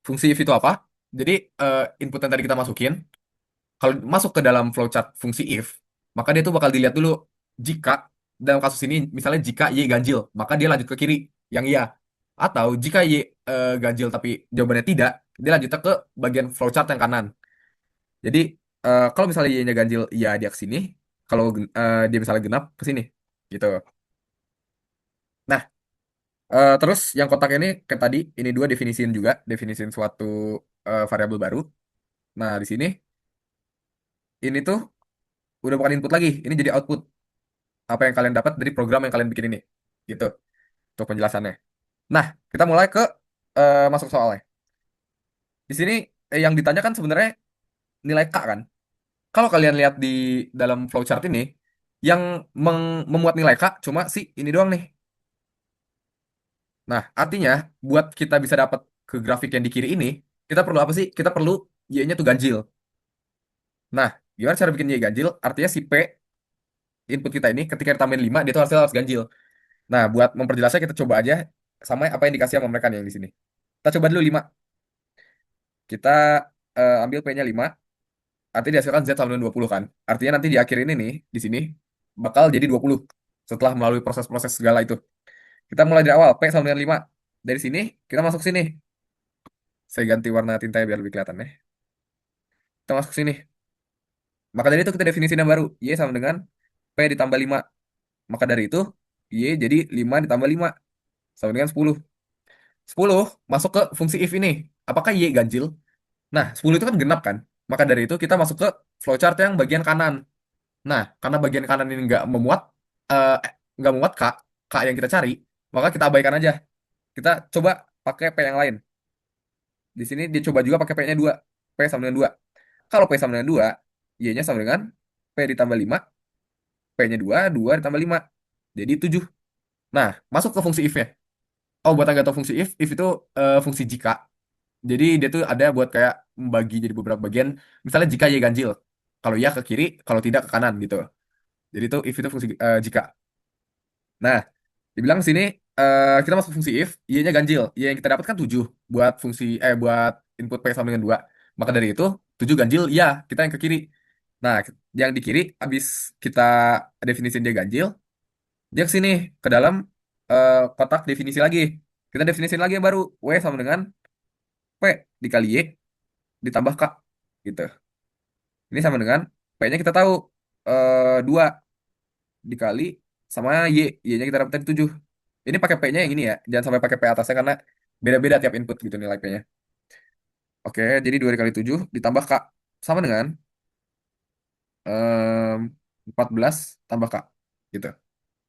Fungsi if itu apa? Jadi, input yang tadi kita masukin, kalau masuk ke dalam flowchart fungsi if, maka dia tuh bakal dilihat dulu jika dalam kasus ini misalnya jika Y ganjil, maka dia lanjut ke kiri yang iya. Atau jika Y ganjil tapi jawabannya tidak, dia lanjut ke bagian flowchart yang kanan. Jadi kalau misalnya Y-nya ganjil, iya dia ke sini. Kalau dia misalnya genap ke sini, gitu. Nah, terus yang kotak ini kayak tadi, ini dua definisiin juga, definisiin suatu variabel baru. Nah, di sini ini tuh udah bukan input lagi, ini jadi output. Apa yang kalian dapat dari program yang kalian bikin ini. Gitu, untuk penjelasannya. Nah, kita mulai ke masuk soalnya. Di sini yang ditanyakan sebenarnya nilai K kan. Kalau kalian lihat di dalam flowchart ini, yang memuat nilai K cuma si ini doang nih. Nah, artinya buat kita bisa dapat ke grafik yang di kiri ini, kita perlu apa sih? Kita perlu Y-nya tuh ganjil. Nah, gimana cara bikin Y ganjil? Artinya si P input kita ini ketika ditambahin 5 dia tuh harus ganjil. Nah, buat memperjelasnya kita coba aja sama apa yang dikasih sama mereka nih yang di sini. Kita coba dulu 5. Kita ambil P-nya 5, artinya dihasilkan Z sama dengan 20 kan. Artinya nanti di akhir ini nih, di sini, bakal jadi 20 setelah melalui proses-proses segala itu. Kita mulai dari awal, P sama dengan 5. Dari sini, kita masuk sini. Saya ganti warna tintanya biar lebih kelihatan ya. Kita masuk sini. Maka dari itu kita definisi yang baru. Y sama dengan P ditambah 5. Maka dari itu, Y jadi 5 ditambah 5 sama dengan 10. 10 masuk ke fungsi if ini. Apakah Y ganjil? Nah, 10 itu kan genap kan? Maka dari itu kita masuk ke flowchart yang bagian kanan. Nah, karena bagian kanan ini eh, nggak memuat K yang kita cari, maka kita abaikan aja. Kita coba pakai P yang lain. Di sini dia coba juga pakai P-nya 2. P sama dengan 2. Kalau P sama dengan 2, Y-nya sama dengan P ditambah 5, P-nya 2, 2 ditambah 5. Jadi 7. Nah, masuk ke fungsi if-nya. Oh, buat yang nggak tahu fungsi if itu fungsi jika. Jadi dia tuh ada buat kayak membagi jadi beberapa bagian. Misalnya jika Y ganjil. Kalau ya ke kiri, kalau tidak ke kanan gitu. Jadi itu if itu fungsi jika. Nah, dibilang sini kita masuk fungsi if, Y-nya ganjil. Y yang kita dapat kan 7 buat buat input P sama dengan 2. Maka dari itu 7 ganjil ya, kita yang ke kiri. Nah, yang di kiri habis kita definisiin dia ganjil, dia ke sini ke dalam kotak definisi lagi. Kita definisiin lagi yang baru, W sama dengan P dikali Y ditambah K gitu. Ini sama dengan P-nya kita tahu 2 dikali sama Y. Y-nya kita dapat tadi 7. Ini pakai P-nya yang ini ya. Jangan sampai pakai P atasnya karena beda-beda tiap input gitu nilai P-nya. Oke, jadi 2 dikali 7 ditambah K. Sama dengan em, 14 tambah K. Gitu.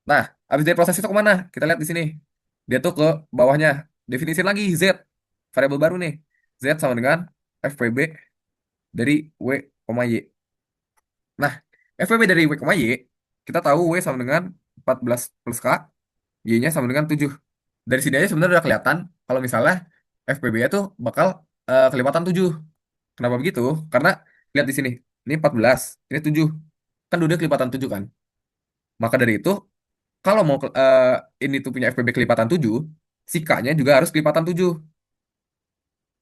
Nah, habis dari proses itu kemana? Kita lihat di sini. Dia tuh ke bawahnya. Definisi lagi Z. Variabel baru nih. Z sama dengan FPB dari W, Y. Nah, FPB dari W, Y. Kita tahu W sama dengan 14 plus K. Y-nya sama dengan 7. Dari sini aja sebenarnya udah kelihatan kalau misalnya FPB-nya tuh bakal kelipatan 7. Kenapa begitu? Karena lihat di sini. Ini 14, ini 7. Kan udah kelipatan 7 kan? Maka dari itu, kalau mau ini tuh punya FPB kelipatan 7, si K-nya juga harus kelipatan 7.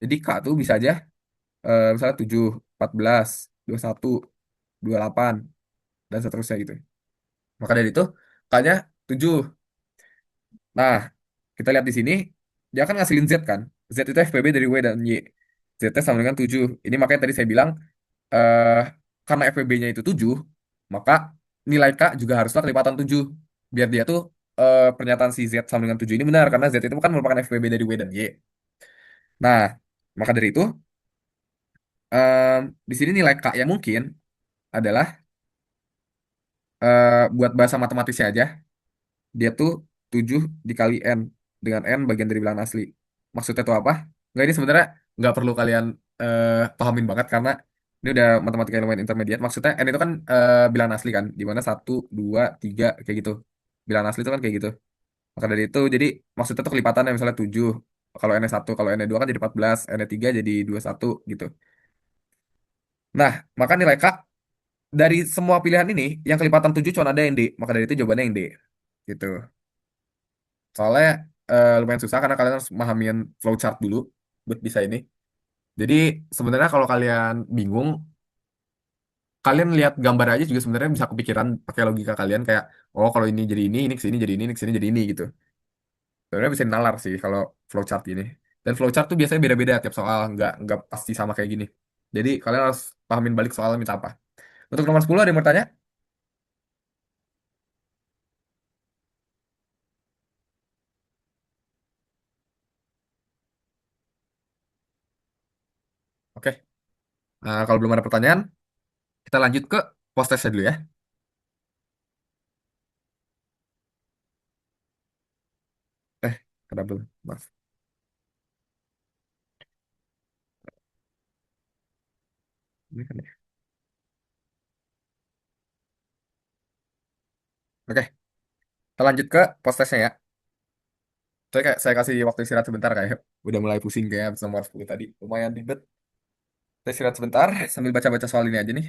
Jadi K tuh bisa aja misalnya 7, 14, 21, 28, dan seterusnya gitu. Maka dari itu, K-nya 7. Nah, kita lihat di sini, dia akan ngasilin Z kan. Z itu FPB dari W dan Y. Z sama dengan 7. Ini makanya tadi saya bilang, eh, karena FPB-nya itu 7, maka nilai K juga haruslah kelipatan 7. Biar dia tuh, pernyataan si Z sama dengan 7 ini benar. Karena Z itu kan merupakan FPB dari W dan Y. Nah, maka dari itu, di sini nilai K yang mungkin adalah, buat bahasa matematisnya aja, dia tuh 7 dikali N. Dengan N bagian dari bilangan asli. Maksudnya itu apa? Nggak, ini sebenarnya nggak perlu kalian pahamin banget karena ini udah matematika yang lumayan intermediate. Maksudnya n itu kan bilangan asli kan, di mana satu, dua, tiga kayak gitu. Bilangan asli itu kan kayak gitu. Maka dari itu, jadi maksudnya tuh kelipatannya misalnya 7. Kalau n satu, kalau n dua kan jadi 14, n tiga jadi 21 gitu. Nah, maka nilai K dari semua pilihan ini, yang kelipatan 7 cuma ada yang D. Maka dari itu jawabannya yang D. Gitu. Soalnya lumayan susah karena kalian harus memahamin flowchart dulu buat bisa ini. Jadi sebenarnya kalau kalian bingung, kalian lihat gambar aja juga sebenarnya bisa kepikiran pakai logika kalian kayak, oh kalau ini kesini jadi ini kesini jadi ini gitu. Sebenarnya bisa nalar sih kalau flowchart ini. Dan flowchart tuh biasanya beda-beda tiap soal, nggak pasti sama kayak gini. Jadi kalian harus pahamin balik soalnya minta apa. Untuk nomor 10 ada yang mau tanya? Oke. Nah, kalau belum ada pertanyaan, kita lanjut ke post testnya dulu ya. Kenapa? Maaf. Ini kan ya. Oke, kita lanjut ke post testnya ya. Saya kasih waktu istirahat sebentar kayak udah mulai pusing kayak habis nomor 10 tadi. Lumayan ribet. Saya istirahat sebentar sambil baca-baca soal ini aja nih.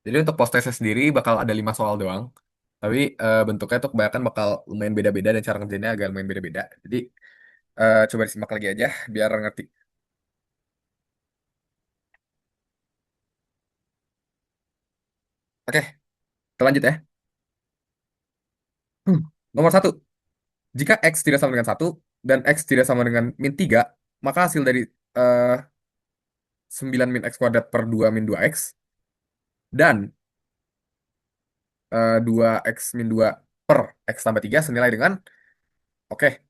Jadi untuk post testnya sendiri bakal ada 5 soal doang. Tapi bentuknya tuh kebanyakan bakal lumayan beda-beda dan cara ngerjainnya agak lumayan beda-beda. Jadi coba disimak lagi aja biar ngerti. Oke, kita lanjut ya. Nomor satu, jika X tidak sama dengan satu dan X tidak sama dengan min 3, maka hasil dari eh, 9 min X kuadrat per 2 min 2X dan 2X min 2 per X tambah 3 senilai dengan, oke.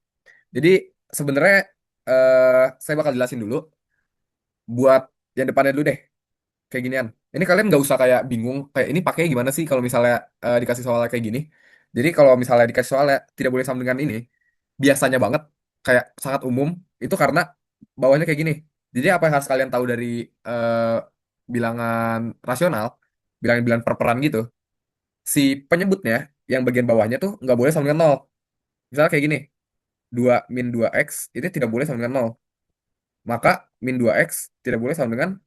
Jadi sebenarnya saya bakal jelasin dulu buat yang depannya dulu deh. Kayak ginian. Ini kalian nggak usah kayak bingung, kayak ini pakainya gimana sih kalau misalnya dikasih soalnya kayak gini. Jadi kalau misalnya dikasih soalnya tidak boleh sama dengan ini, biasanya banget, kayak sangat umum, itu karena bawahnya kayak gini. Jadi apa yang harus kalian tahu dari eh, bilangan rasional, bilangan-bilangan perperan gitu, si penyebutnya yang bagian bawahnya tuh nggak boleh sama dengan nol. Misalnya kayak gini, 2 min 2x itu tidak boleh sama dengan nol. Maka min 2x tidak boleh sama dengan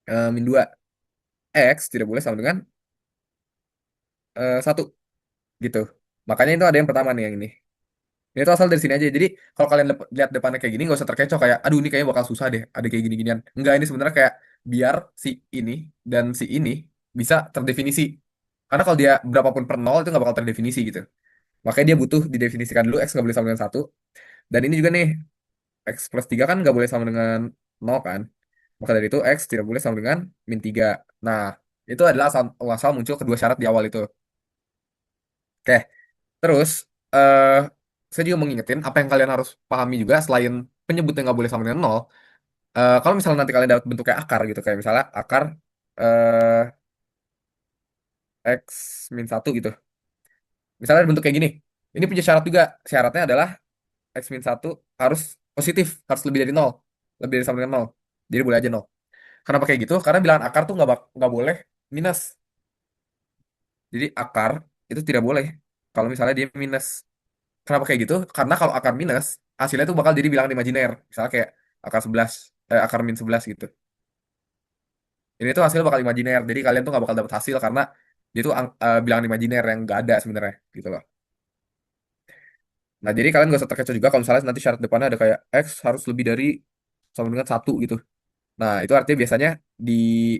min 2x tidak boleh sama dengan 1 gitu. Makanya itu ada yang pertama nih yang ini. Ini tuh asal dari sini aja. Jadi kalau kalian lihat depannya kayak gini nggak usah terkecoh kayak aduh ini kayaknya bakal susah deh ada kayak gini-ginian. Enggak, ini sebenarnya kayak biar si ini dan si ini bisa terdefinisi. Karena kalau dia berapapun per nol itu nggak bakal terdefinisi gitu. Makanya dia butuh didefinisikan dulu X nggak boleh sama dengan 1. Dan ini juga nih X plus 3 kan nggak boleh sama dengan nol kan. Maka dari itu X tidak boleh sama dengan min 3. Nah, itu adalah asal muncul kedua syarat di awal itu. Oke, terus eh saya juga mau ngingetin apa yang kalian harus pahami juga selain penyebutnya nggak boleh sama dengan nol. Kalau misalnya nanti kalian dapat bentuknya akar gitu, kayak misalnya akar eh X min 1 gitu. Misalnya ada bentuk kayak gini. Ini punya syarat juga. Syaratnya adalah X min 1 harus positif, harus lebih dari nol. Lebih dari sama dengan nol. Jadi boleh aja nol. Kenapa kayak gitu? Karena bilangan akar tuh nggak boleh minus. Jadi akar itu tidak boleh kalau misalnya dia minus. Kenapa kayak gitu? Karena kalau akar minus, hasilnya tuh bakal jadi bilangan imajiner. Misalnya kayak akar 11, akar min 11 gitu. Ini tuh hasil bakal imajiner. Jadi kalian tuh nggak bakal dapet hasil karena dia tuh bilangan imajiner yang nggak ada sebenarnya gitu loh. Nah, jadi kalian gak usah terkecoh juga kalau misalnya nanti syarat depannya ada kayak X harus lebih dari sama dengan 1 gitu. Nah, itu artinya biasanya di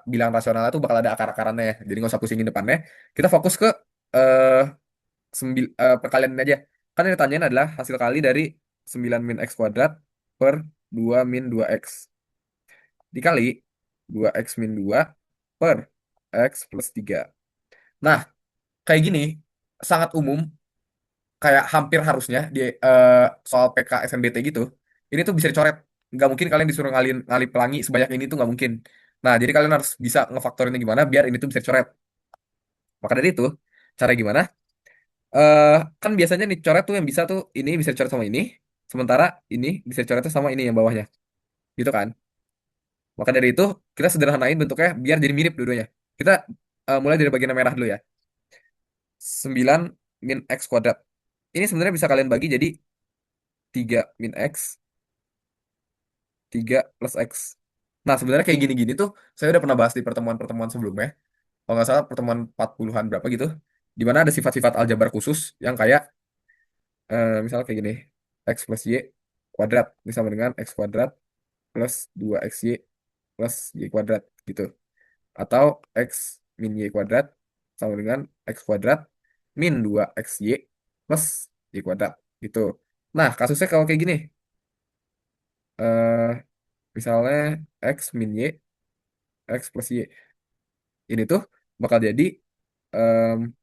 bilangan rasional itu bakal ada akar-akarannya ya. Jadi nggak usah pusingin depannya. Kita fokus ke eh perkalian ini aja. Kan yang ditanyain adalah hasil kali dari 9 min X kuadrat per 2 min 2X. Dikali 2X min 2 per X plus 3. Nah, kayak gini, sangat umum, kayak hampir harusnya di soal PK SNBT gitu, ini tuh bisa dicoret. Nggak mungkin kalian disuruh ngali pelangi sebanyak ini tuh nggak mungkin. Nah, jadi kalian harus bisa ngefaktorinnya gimana biar ini tuh bisa dicoret. Maka dari itu, cara gimana? eh kan biasanya nih coret tuh yang bisa tuh ini bisa dicoret sama ini, sementara ini bisa dicoret tuh sama ini yang bawahnya, gitu kan? Maka dari itu kita sederhanain bentuknya biar jadi mirip dua-duanya. Kita mulai dari bagian yang merah dulu ya. 9 min x kuadrat. Ini sebenarnya bisa kalian bagi jadi 3 min x, 3 plus x. Nah, sebenarnya kayak gini-gini tuh saya udah pernah bahas di pertemuan-pertemuan sebelumnya. Kalau nggak salah pertemuan 40-an berapa gitu. Di mana ada sifat-sifat aljabar khusus yang kayak misalnya kayak gini. X plus Y kuadrat. Ini sama dengan X kuadrat plus 2XY plus Y kuadrat gitu. Atau X min Y kuadrat sama dengan X kuadrat min 2XY plus Y kuadrat gitu. Nah, kasusnya kalau kayak gini. eh Misalnya X min Y, X plus Y. Ini tuh bakal jadi em,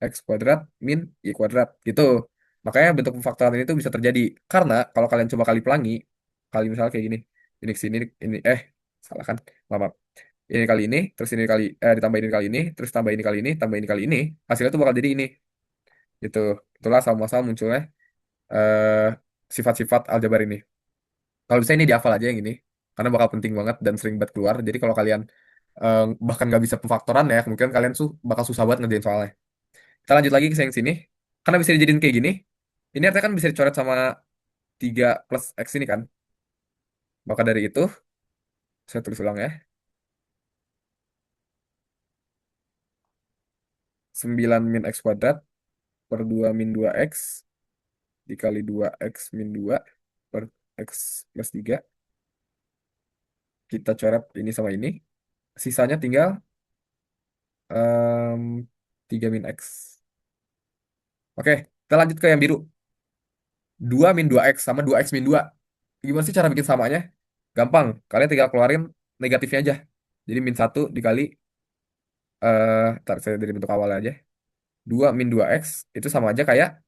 X kuadrat min Y kuadrat gitu. Makanya bentuk pemfaktoran ini tuh bisa terjadi. Karena kalau kalian coba kali pelangi, kali misalnya kayak gini. Ini ke sini, ini, salah kan? Maaf, maaf. Ini kali ini, terus ini kali, ditambahin ini kali ini, terus tambah ini kali ini, tambah ini kali ini. Hasilnya tuh bakal jadi ini. Gitu. Itulah sama-sama munculnya eh, sifat-sifat aljabar ini. Kalau bisa ini dihafal aja yang ini. Karena bakal penting banget dan sering banget keluar. Jadi kalau kalian eh, bahkan nggak bisa pemfaktoran ya, kemungkinan kalian bakal susah banget ngerjain soalnya. Kita lanjut lagi ke yang sini. Karena bisa dijadiin kayak gini. Ini artinya kan bisa dicoret sama 3 plus X ini kan. Maka dari itu, saya tulis ulang ya. 9 min X kuadrat per 2 min 2X dikali 2X min 2 per X plus 3. Kita coret ini sama ini. Sisanya tinggal em, 3 min X. Oke, kita lanjut ke yang biru. 2 min 2X sama 2X min 2. Gimana sih cara bikin samanya? Gampang, kalian tinggal keluarin negatifnya aja. Jadi min 1 dikali, ntar saya dari bentuk awal aja. 2 min 2X itu sama aja kayak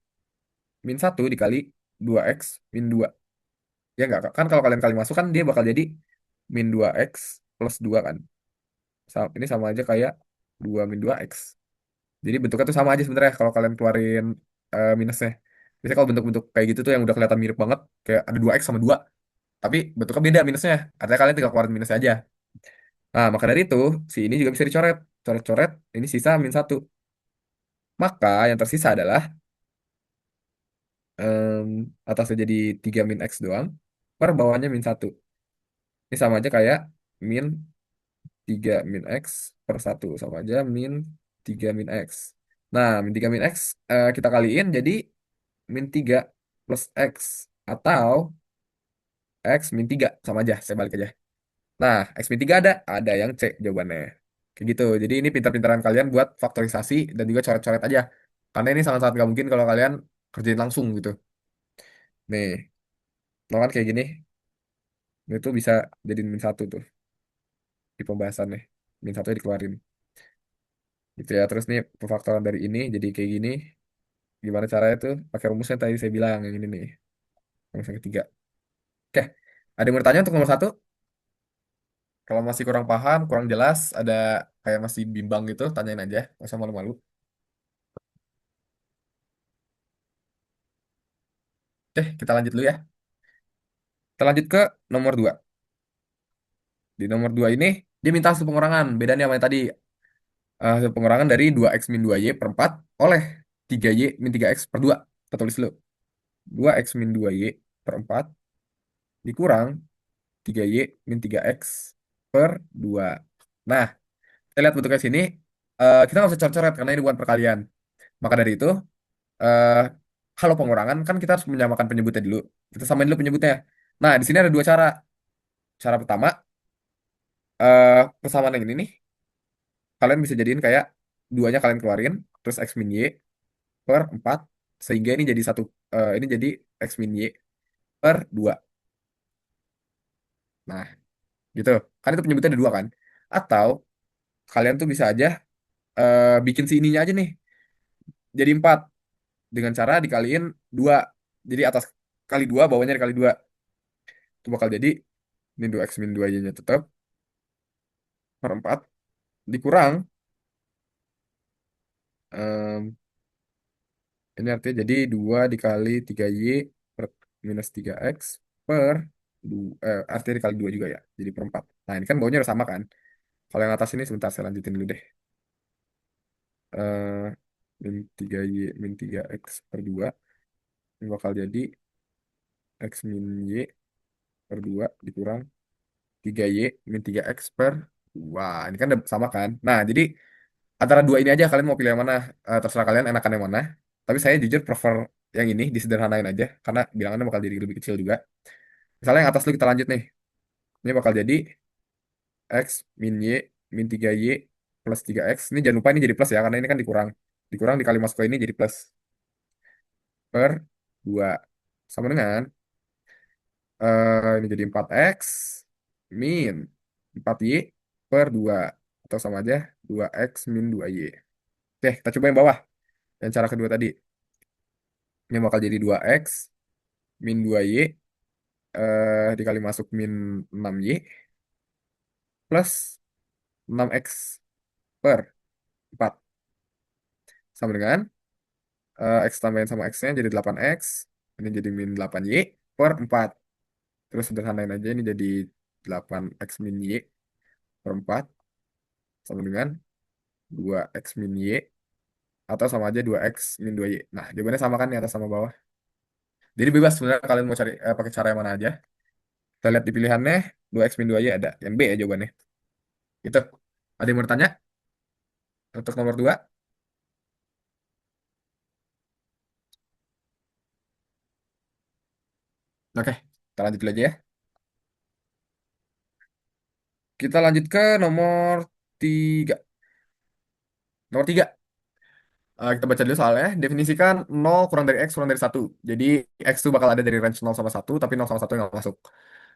min 1 dikali 2X min 2. Ya enggak, kan kalau kalian kali masuk kan dia bakal jadi min 2X plus 2 kan. Ini sama aja kayak 2 min 2X. Jadi bentuknya tuh sama aja sebenarnya kalau kalian keluarin minusnya. Biasanya kalau bentuk-bentuk kayak gitu tuh yang udah kelihatan mirip banget, kayak ada 2X sama 2. Tapi bentuknya beda minusnya. Artinya kalian tinggal keluarin minusnya aja. Nah, maka dari itu, si ini juga bisa dicoret. Coret-coret, ini sisa min 1. Maka yang tersisa adalah em, atasnya jadi 3 min X doang, per bawahnya min 1. Ini sama aja kayak min 3 min X per 1. Sama aja min 3 min X. Nah, min 3 min X kita kaliin jadi min 3 plus X. Atau X min 3. Sama aja, saya balik aja. Nah, X min 3 ada? Ada yang C jawabannya. Kayak gitu. Jadi ini pintar-pintaran kalian buat faktorisasi dan juga coret-coret aja. Karena ini sangat-sangat nggak mungkin kalau kalian kerjain langsung gitu. Nih, no kan kayak gini. Ini tuh bisa jadi min 1 tuh di pembahasannya. Min 1 dikeluarin. Gitu ya. Terus nih pemfaktoran dari ini jadi kayak gini. Gimana caranya tuh? Pakai rumus yang tadi saya bilang yang ini nih. Rumus yang ketiga. Oke. Ada yang mau bertanya untuk nomor 1? Kalau masih kurang paham, kurang jelas, ada kayak masih bimbang gitu, tanyain aja. Nggak usah malu-malu. Oke, kita lanjut dulu ya. Kita lanjut ke nomor 2. Di nomor 2 ini, dia minta hasil pengurangan. Bedanya sama yang tadi. Hasil pengurangan dari 2X min 2Y per 4 oleh 3Y min 3X per 2. Kita tulis dulu. 2X min 2Y per 4 dikurang 3Y min 3X per 2. Nah, kita lihat bentuknya sini. Kita nggak usah coret-coret karena ini bukan perkalian. Maka dari itu, eh kalau pengurangan kan kita harus menyamakan penyebutnya dulu. Kita samain dulu penyebutnya. Nah, di sini ada dua cara. Cara pertama, persamaan yang ini nih, kalian bisa jadiin kayak duanya kalian keluarin, terus X min Y per 4, sehingga ini jadi satu, ini jadi X min Y per 2. Nah, gitu. Kan itu penyebutnya ada dua kan? Atau kalian tuh bisa aja bikin si ininya aja nih, jadi 4 dengan cara dikaliin 2. Jadi atas kali 2, bawahnya dikali 2. Itu bakal jadi ini 2X min 2Y-nya tetap per 4 dikurang Ini artinya jadi 2 dikali 3Y per minus 3X per artinya dikali 2 juga ya. Jadi per 4. Nah ini kan bawahnya udah sama kan. Kalau yang atas ini sebentar saya lanjutin dulu deh. eh Min 3Y min 3X per 2. Ini bakal jadi X min Y per 2 dikurang 3Y min 3X per 2. Ini kan udah sama kan. Nah jadi antara dua ini aja kalian mau pilih yang mana. Terserah kalian enakan yang mana. Tapi saya jujur prefer yang ini disederhanain aja. Karena bilangannya bakal jadi lebih kecil juga. Misalnya yang atas dulu kita lanjut nih. Ini bakal jadi X min Y min 3Y plus 3X. Ini jangan lupa ini jadi plus ya, karena ini kan dikurang. Dikurang dikali masuk ke ini jadi plus. Per 2. Sama dengan, ini jadi 4X min 4Y per 2. Atau sama aja 2X min 2Y. Oke, kita coba yang bawah. Yang cara kedua tadi. Ini bakal jadi 2X min 2Y dikali masuk min 6Y plus 6X per 4. Sama dengan X tambahin sama X-nya jadi 8X. Ini jadi min 8Y per 4. Terus sederhanain aja ini jadi 8X min Y per 4. Sama dengan 2X min Y. Atau sama aja 2X min 2Y. Nah, jawabannya sama kan di atas sama bawah. Jadi bebas sebenarnya kalian mau cari pakai cara yang mana aja. Kita lihat di pilihannya 2X min 2Y ada. Yang B ya jawabannya. Itu. Ada yang mau bertanya untuk nomor 2? Oke, kita lanjut dulu aja ya. Kita lanjut ke nomor 3. Nomor 3. Kita baca dulu soalnya. Definisikan nol kurang dari X kurang dari satu. Jadi X itu bakal ada dari range nol sama satu, tapi nol sama satu nggak masuk.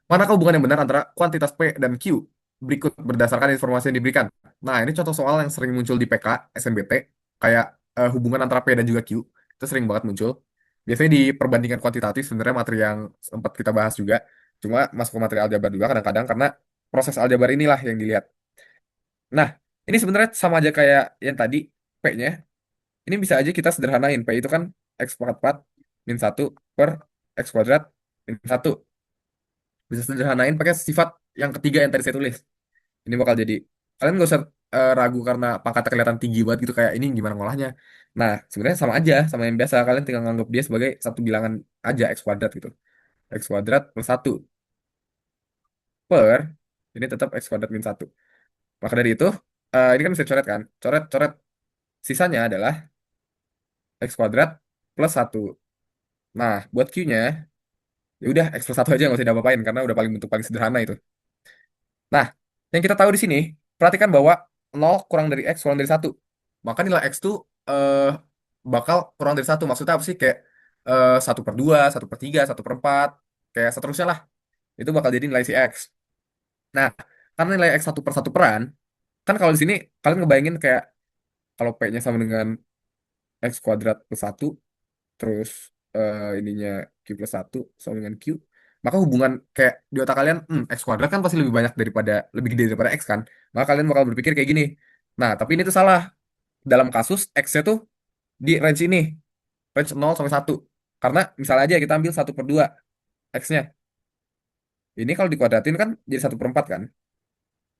Manakah hubungan yang benar antara kuantitas P dan Q berikut berdasarkan informasi yang diberikan? Nah, ini contoh soal yang sering muncul di PK, SNBT, kayak hubungan antara P dan juga Q. Itu sering banget muncul. Biasanya di perbandingan kuantitatif, sebenarnya materi yang sempat kita bahas juga. Cuma masuk ke materi aljabar juga kadang-kadang karena proses aljabar inilah yang dilihat. Nah, ini sebenarnya sama aja kayak yang tadi, P-nya. Ini bisa aja kita sederhanain. P itu kan X pangkat 4 min 1 per X kuadrat min 1. Bisa sederhanain pakai sifat yang ketiga yang tadi saya tulis. Ini bakal jadi, kalian nggak usah ragu karena pangkatnya kelihatan tinggi banget gitu kayak ini gimana ngolahnya. Nah, sebenarnya sama aja sama yang biasa. Kalian tinggal nganggap dia sebagai satu bilangan aja X kuadrat gitu. X kuadrat plus 1 per, ini tetap X kuadrat min 1. Maka dari itu, ini kan bisa coret kan? Coret, coret. Sisanya adalah X kuadrat plus 1. Nah, buat Q-nya, ya udah X plus 1 aja nggak usah diapa-apain karena udah paling bentuk paling sederhana itu. Nah, yang kita tahu di sini, perhatikan bahwa nol kurang dari X kurang dari satu. Maka nilai X tuh bakal kurang dari satu. Maksudnya apa sih? Kayak 1 per 2, 1 per 3, 1 per 4, kayak seterusnya lah. Itu bakal jadi nilai si X. Nah, karena nilai X satu per satu peran, kan kalau di sini kalian ngebayangin kayak kalau P-nya sama dengan X kuadrat plus satu, terus ininya Q plus satu sama dengan Q, maka hubungan kayak di otak kalian, X kuadrat kan pasti lebih banyak daripada, lebih gede daripada X kan, maka kalian bakal berpikir kayak gini. Nah tapi ini tuh salah. Dalam kasus X-nya tuh di range ini, range 0 sampai 1. Karena misalnya aja kita ambil 1 per 2 X-nya, ini kalau dikuadratin kan jadi 1 per 4 kan.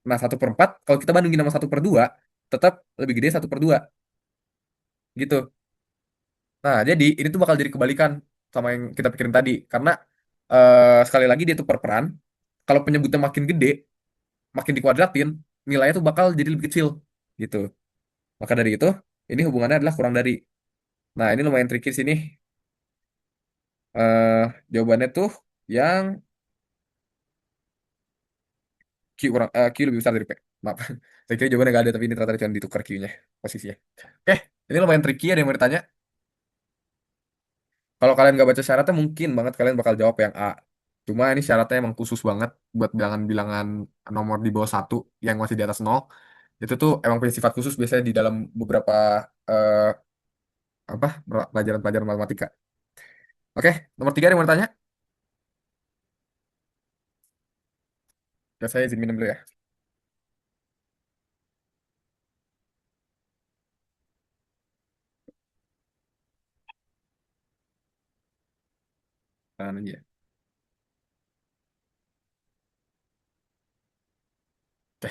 Nah 1 per 4 kalau kita bandingin sama 1 per 2 tetap lebih gede 1 per 2 gitu. Nah, jadi ini tuh bakal jadi kebalikan sama yang kita pikirin tadi. Karena sekali lagi dia tuh per peran. Kalau penyebutnya makin gede, makin dikuadratin, nilainya tuh bakal jadi lebih kecil. Gitu. Maka dari itu, ini hubungannya adalah kurang dari. Nah, ini lumayan tricky sini. eh Jawabannya tuh yang Q lebih besar dari P. Maaf. Saya kira jawabannya gak ada, tapi ini ternyata cuma ditukar Q-nya, posisinya. Oke, ini lumayan tricky. Ada yang mau ditanya? Kalau kalian nggak baca syaratnya mungkin banget kalian bakal jawab yang A. Cuma ini syaratnya emang khusus banget buat bilangan-bilangan nomor di bawah satu yang masih di atas nol. Itu tuh emang punya sifat khusus biasanya di dalam beberapa eh, pelajaran-pelajaran matematika. Oke, nomor 3 yang mau tanya? Ya, saya izin minum dulu ya. Tahan aja. Oke,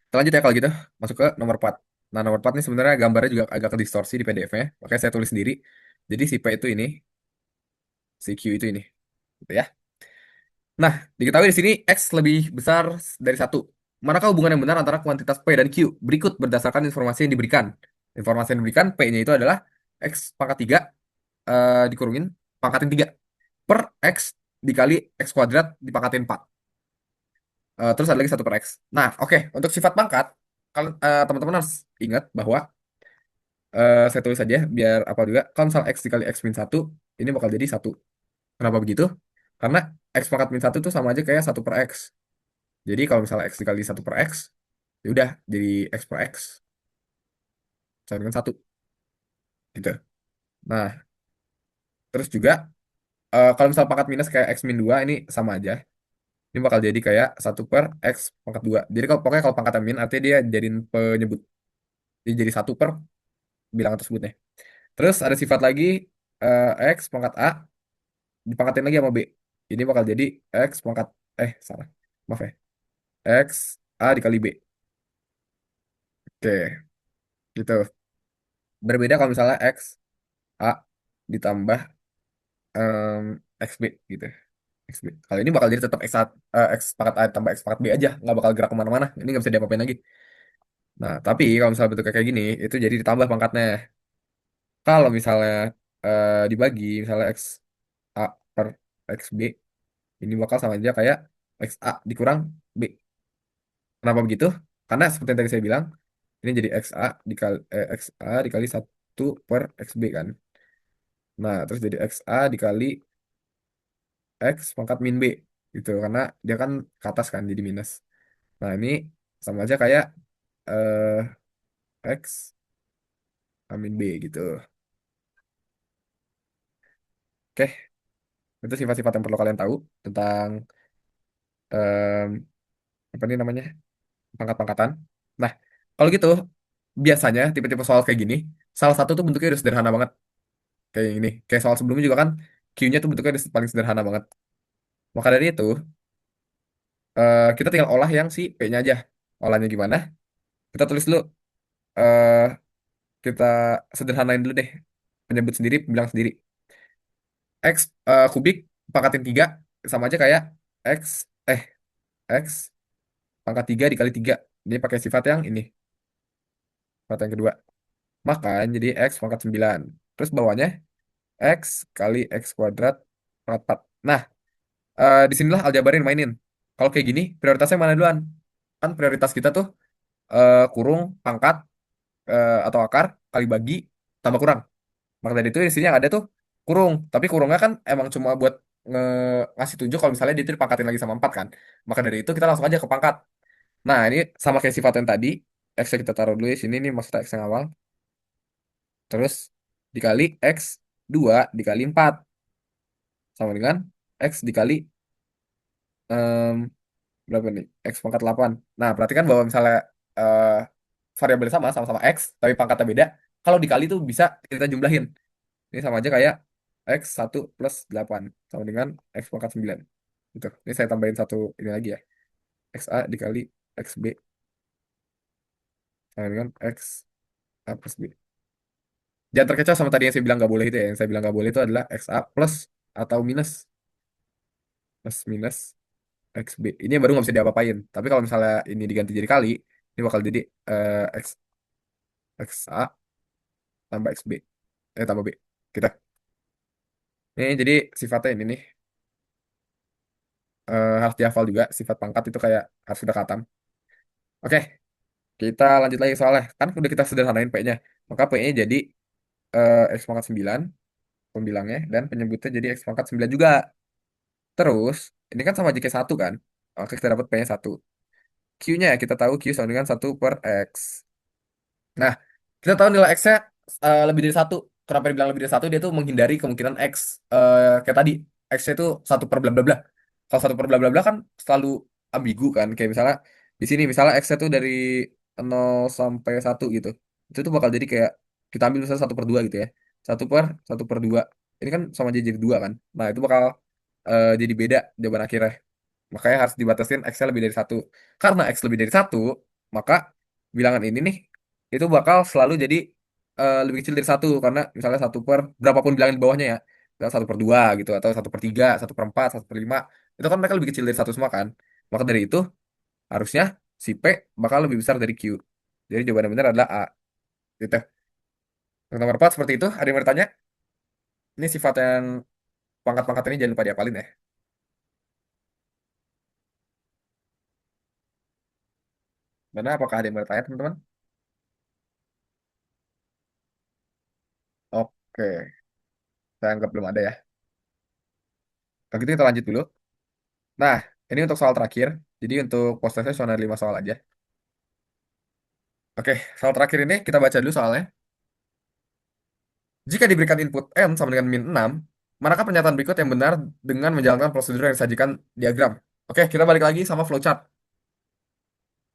kita lanjut ya kalau gitu. Masuk ke nomor 4. Nah, nomor 4 ini sebenarnya gambarnya juga agak kedistorsi di PDF-nya. Makanya saya tulis sendiri. Jadi si P itu ini, si Q itu ini. Gitu ya. Nah, diketahui di sini X lebih besar dari satu. Manakah hubungan yang benar antara kuantitas P dan Q? Berikut berdasarkan informasi yang diberikan. Informasi yang diberikan, P-nya itu adalah X pangkat 3 dikurungin pangkatin 3 per X dikali X kuadrat dipangkatin 4. Terus ada lagi satu per X. Nah, oke. Untuk sifat pangkat, kalau teman-teman harus ingat bahwa saya tulis saja biar apa juga. Kalau misal X dikali X min satu ini bakal jadi satu. Kenapa begitu? Karena X pangkat min satu itu sama aja kayak satu per X. Jadi kalau misalnya X dikali satu per X, ya udah jadi X per X. Sama dengan satu. Gitu. Nah, terus juga kalau misal pangkat minus kayak X min 2 ini sama aja. Ini bakal jadi kayak satu per X pangkat 2. Jadi kalau pokoknya kalau pangkatnya min artinya dia jadiin penyebut. Jadi satu per bilangan tersebutnya. Terus ada sifat lagi X pangkat A dipangkatin lagi sama B. Ini bakal jadi X pangkat salah. Maaf ya. X A dikali B. Oke, gitu. Berbeda kalau misalnya X A ditambah em, X B gitu. X B. Kali ini bakal jadi tetap X pangkat A tambah X pangkat B aja. Nggak bakal gerak kemana-mana. Ini nggak bisa diapa-apain lagi. Nah, tapi kalau misalnya bentuknya kayak gini, itu jadi ditambah pangkatnya. Kalau misalnya dibagi, misalnya X A per X B, ini bakal sama aja kayak X A dikurang B. Kenapa begitu? Karena seperti yang tadi saya bilang, ini jadi X A dikali satu per X B kan. Nah, terus jadi X A dikali X pangkat min B gitu. Karena dia kan ke atas kan, jadi minus. Nah, ini sama aja kayak eh, X A min B gitu. Oke, itu sifat-sifat yang perlu kalian tahu tentang em, apa ini namanya pangkat-pangkatan. Nah, kalau gitu biasanya tipe-tipe soal kayak gini, salah satu tuh bentuknya udah sederhana banget kayak ini. Kayak soal sebelumnya juga kan Q-nya tuh bentuknya udah paling sederhana banget. Maka dari itu kita tinggal olah yang si P-nya aja. Olahnya gimana? Kita tulis dulu. eh kita sederhanain dulu deh. Penyebut sendiri, bilang sendiri. X kubik pangkatin 3 sama aja kayak X eh X pangkat 3 dikali 3. Ini pakai sifat yang ini, sifat yang kedua. Maka jadi X pangkat 9. Terus bawahnya X kali X kuadrat pangkat 4. Nah, disinilah aljabarin mainin. Kalau kayak gini, prioritasnya mana duluan? Kan prioritas kita tuh kurung, pangkat, atau akar, kali bagi, tambah kurang. Maka dari itu di sini yang ada tuh kurung. Tapi kurungnya kan emang cuma buat ngasih tunjuk kalau misalnya dia itu dipangkatin lagi sama 4 kan. Maka dari itu kita langsung aja ke pangkat. Nah, ini sama kayak sifat yang tadi. X nya kita taruh dulu di sini nih, maksudnya X yang awal. Terus dikali X 2 dikali 4 sama dengan X dikali em, berapa nih? X pangkat 8. Nah, perhatikan bahwa misalnya eh variabelnya sama-sama X, tapi pangkatnya beda. Kalau dikali tuh bisa kita jumlahin. Ini sama aja kayak X 1 plus 8 sama dengan X pangkat 9. Gitu. Ini saya tambahin satu ini lagi ya. X A dikali X B sama dengan X A plus B. Jangan terkecoh sama tadi yang saya bilang nggak boleh itu ya. Yang saya bilang nggak boleh itu adalah X A plus atau minus. Plus minus X B. Ini yang baru nggak bisa diapa-apain. Tapi kalau misalnya ini diganti jadi kali, ini bakal jadi X X A tambah X B. Tambah B. Kita. Ini jadi sifatnya ini nih. Harus dihafal juga. Sifat pangkat itu kayak harus sudah khatam. Oke, kita lanjut lagi soalnya. Kan udah kita sederhanain P-nya. Maka P-nya jadi X pangkat 9, pembilangnya. Dan penyebutnya jadi X pangkat 9 juga. Terus, ini kan sama jika satu kan. Oke, kita dapat P-nya 1. Q-nya kita tahu Q sama dengan satu per X. Nah, kita tahu nilai X-nya lebih dari satu. Kenapa dibilang lebih dari satu? Dia tuh menghindari kemungkinan X kayak tadi. X-nya itu satu per bla bla bla. Kalau satu per bla bla bla kan selalu ambigu kan. Kayak misalnya di sini misalnya X-nya tuh dari 0 sampai 1 gitu. Itu tuh bakal jadi kayak kita ambil misalnya satu per 2 gitu ya. Satu per 2. ini kan sama aja jadi 2 kan. Nah, itu bakal jadi beda jawaban akhirnya. Makanya harus dibatasin X lebih dari satu. Karena X lebih dari satu, maka bilangan ini nih, itu bakal selalu jadi lebih kecil dari satu. Karena misalnya satu per, berapapun bilangan di bawahnya ya. Misalnya 1/2 gitu, atau 1/3, 1/4, 1/5. Itu kan mereka lebih kecil dari satu semua kan. Maka dari itu, harusnya si P bakal lebih besar dari Q. Jadi jawaban yang benar adalah A. Gitu. Yang nomor 4 seperti itu. Ada yang mau bertanya? Ini sifat yang pangkat-pangkat ini jangan lupa diapalin ya. Mana apakah ada yang mau bertanya teman-teman? Oke, saya anggap belum ada ya. Kalau gitu kita lanjut dulu. Nah, ini untuk soal terakhir. Jadi untuk postesnya cuma ada 5 soal aja. Oke, soal terakhir ini kita baca dulu soalnya. Jika diberikan input n sama dengan min 6, manakah pernyataan berikut yang benar dengan menjalankan prosedur yang disajikan diagram? Oke, kita balik lagi sama flowchart.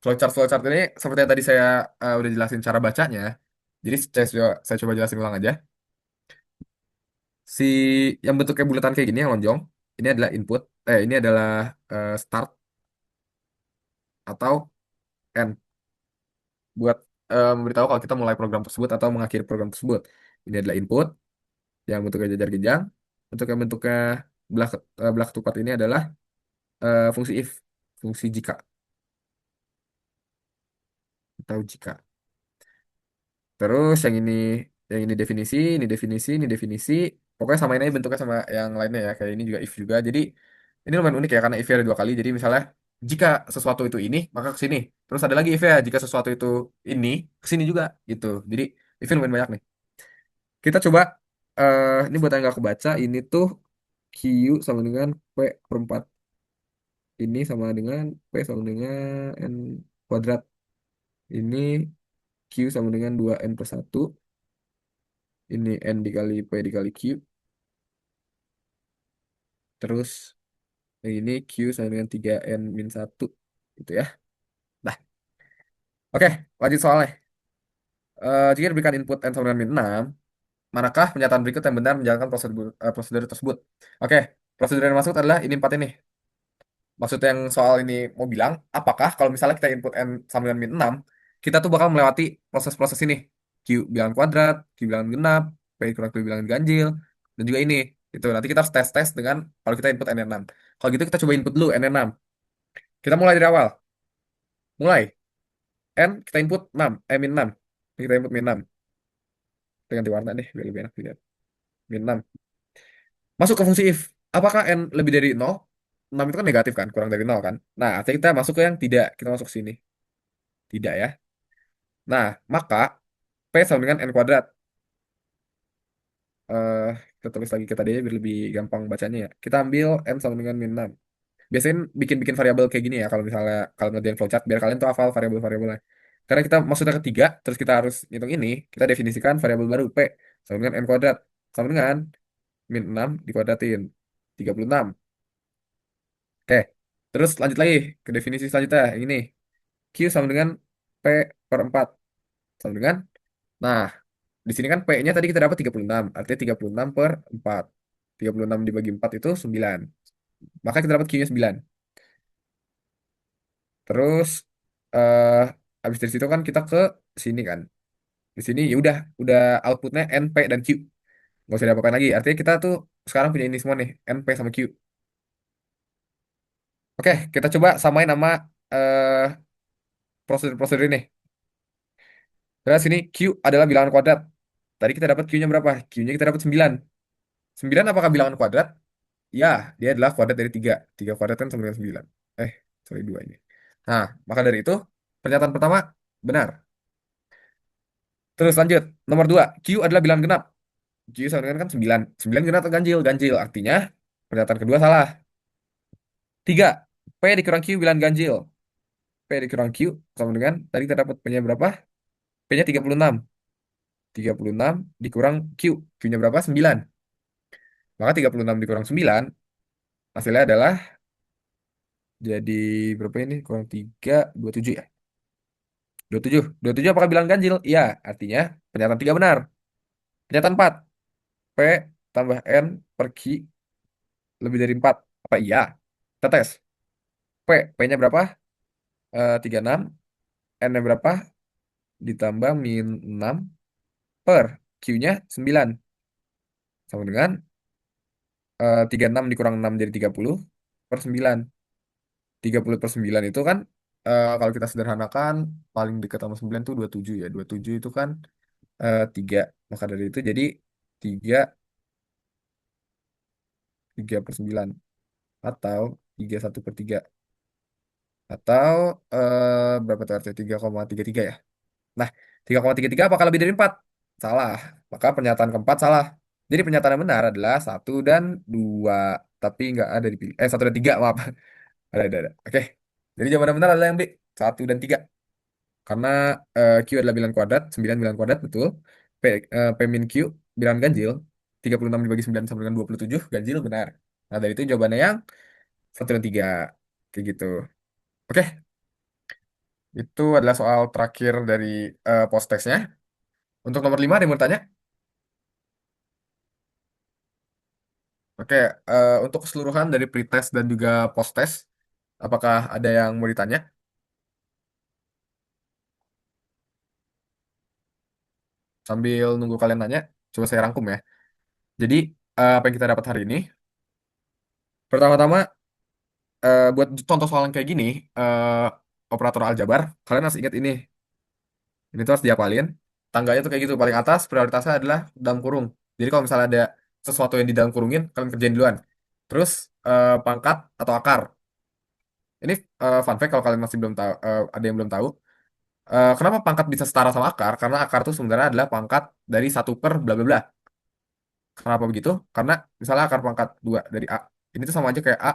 Flowchart ini seperti yang tadi saya udah jelasin cara bacanya. Jadi saya coba jelasin ulang aja. Si yang bentuknya bulatan kayak gini yang lonjong, ini adalah input, ini adalah start atau end buat memberitahu kalau kita mulai program tersebut atau mengakhiri program tersebut. Ini adalah input yang bentuknya jajar genjang. Untuk yang bentuknya belah ketupat ini adalah fungsi if, fungsi jika atau jika. Terus yang ini definisi, ini definisi, ini definisi. Pokoknya samain aja bentuknya sama yang lainnya ya. Kayak ini juga if juga. Jadi ini lumayan unik ya karena if ada 2 kali. Jadi misalnya jika sesuatu itu ini, maka ke sini. Terus ada lagi if ya, jika sesuatu itu ini, ke sini juga gitu. Jadi if lumayan banyak nih. Kita coba ini buat yang nggak kebaca, ini tuh Q sama dengan P/4. Ini sama dengan P sama dengan N kuadrat. Ini Q sama dengan 2N+1. Ini N dikali P dikali Q. Terus yang ini Q sama dengan 3N-1. Gitu ya. Nah, oke, lanjut soalnya. Jika diberikan input N sama dengan min 6, manakah pernyataan berikut yang benar menjalankan prosedur tersebut? Oke, prosedur yang dimaksud adalah ini 4 ini. Maksud yang soal ini mau bilang, apakah kalau misalnya kita input N sama dengan min 6, kita tuh bakal melewati proses-proses ini. Q bilangan kuadrat, Q bilangan genap, P kurang Q bilangan ganjil, dan juga ini. Itu nanti kita harus tes-tes dengan kalau kita input N6. Kalau gitu kita coba input dulu N6. Kita mulai dari awal. Mulai. N kita input 6, min 6. Kita input min 6. Kita ganti warna deh, biar lebih enak dilihat. Min 6. Masuk ke fungsi if. Apakah N lebih dari 0? 6 itu kan negatif kan, kurang dari 0 kan. Nah, artinya kita masuk ke yang tidak. Kita masuk sini. Tidak ya. Nah, maka P sama dengan N kuadrat. eh kita tulis lagi ke tadi aja biar lebih gampang bacanya ya. Kita ambil N sama dengan min 6. Biasanya bikin-bikin variabel kayak gini ya, kalau misalnya kalau ngerjain flowchart, biar kalian tuh hafal variabel-variabelnya. Karena kita maksudnya ketiga, terus kita harus hitung ini, kita definisikan variabel baru P sama dengan N kuadrat. Sama dengan min 6 dikuadratin. 36. Oke, terus lanjut lagi ke definisi selanjutnya. Yang ini, Q sama dengan P/4. Sama dengan, nah, di sini kan P-nya tadi kita dapat 36. Artinya 36/4. 36 dibagi 4 itu 9. Maka kita dapat Q-nya 9. Terus, eh habis dari situ kan kita ke sini kan. Di sini ya udah outputnya N, P, dan Q. Nggak usah diapa-apain lagi. Artinya kita tuh sekarang punya ini semua nih, N, P, sama Q. Oke, kita coba samain nama eh prosedur-prosedur ini. Terus sini Q adalah bilangan kuadrat. Tadi kita dapat Q-nya berapa? Q-nya kita dapat 9. 9 apakah bilangan kuadrat? Ya, dia adalah kuadrat dari 3. 3 kuadrat kan sama dengan 9. Sorry 2 ini. Nah, maka dari itu, pernyataan pertama benar. Terus lanjut. Nomor 2, Q adalah bilangan genap. Q sama dengan kan 9. 9 genap atau ganjil? Ganjil. Artinya, pernyataan kedua salah. 3, P dikurang Q bilangan ganjil. P dikurang Q sama dengan, tadi kita dapat P-nya berapa? P-nya 36. 36 dikurang Q. Q-nya berapa? 9. Maka 36 dikurang 9, hasilnya adalah jadi berapa ini? Kurang 3, 27 ya? 27. 27 apakah bilang ganjil? Iya, artinya pernyataan 3 benar. Pernyataan 4, P. tambah N per Q lebih dari 4. Apa iya? Kita tes. P-nya berapa? 36. N-nya berapa? Ditambah min 6 per Q-nya 9. Sama dengan 36 dikurang 6 jadi 30 per 9. 30 per 9 itu kan kalau kita sederhanakan paling dekat sama 9 tuh 27 ya. 27 itu kan 3. Maka dari itu jadi 3 3 per 9 atau 31 per 3 atau berapa tuh artinya 3,33 ya. Nah, 3,33 apakah lebih dari 4? Salah. Maka pernyataan keempat salah. Jadi pernyataan yang benar adalah satu dan 2. Tapi nggak ada di pilih. 1 dan 3, maaf. Ada. Oke. Jadi jawaban yang benar adalah yang B. 1 dan 3. Karena Q adalah bilangan kuadrat, 9 bilangan kuadrat, betul. P min Q, bilangan ganjil. 36 dibagi 9 sama dengan 27, ganjil, benar. Nah, dari itu jawabannya yang 1 dan 3. Kayak gitu. Oke, itu adalah soal terakhir dari post-testnya. Untuk nomor 5 ada yang mau tanya? Oke, untuk keseluruhan dari pretest dan juga post-test, apakah ada yang mau ditanya? Sambil nunggu kalian nanya, coba saya rangkum ya. Jadi, apa yang kita dapat hari ini? Pertama-tama, buat contoh soal yang kayak gini, operator aljabar, kalian harus ingat ini. Ini tuh harus diapalin. Tangganya tuh kayak gitu. Paling atas prioritasnya adalah dalam kurung. Jadi kalau misalnya ada sesuatu yang di dalam kurungin, kalian kerjain duluan. Terus pangkat atau akar. Ini fun fact kalau kalian masih belum tahu, ada yang belum tahu. Kenapa pangkat bisa setara sama akar? Karena akar itu sebenarnya adalah pangkat dari 1 per bla bla bla. Kenapa begitu? Karena misalnya akar pangkat 2 dari A. Ini tuh sama aja kayak A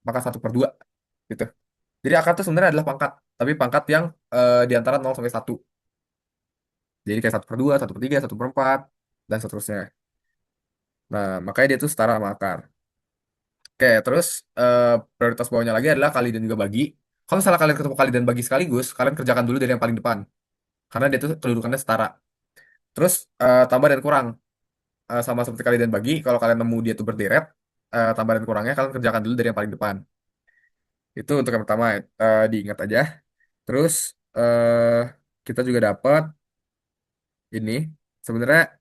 pangkat 1/2 gitu. Jadi akar itu sebenarnya adalah pangkat. Tapi pangkat yang di antara 0 sampai 1. Jadi kayak 1/2, 1/3, 1/4, dan seterusnya. Nah, makanya dia tuh setara sama akar. Oke, terus prioritas bawahnya lagi adalah kali dan juga bagi. Kalau misalnya kalian ketemu kali dan bagi sekaligus, kalian kerjakan dulu dari yang paling depan. Karena dia tuh kedudukannya setara. Terus tambah dan kurang. Sama seperti kali dan bagi, kalau kalian nemu dia tuh berderet, tambah dan kurangnya kalian kerjakan dulu dari yang paling depan. Itu untuk yang pertama, diingat aja. Terus eh, kita juga dapat ini. Sebenarnya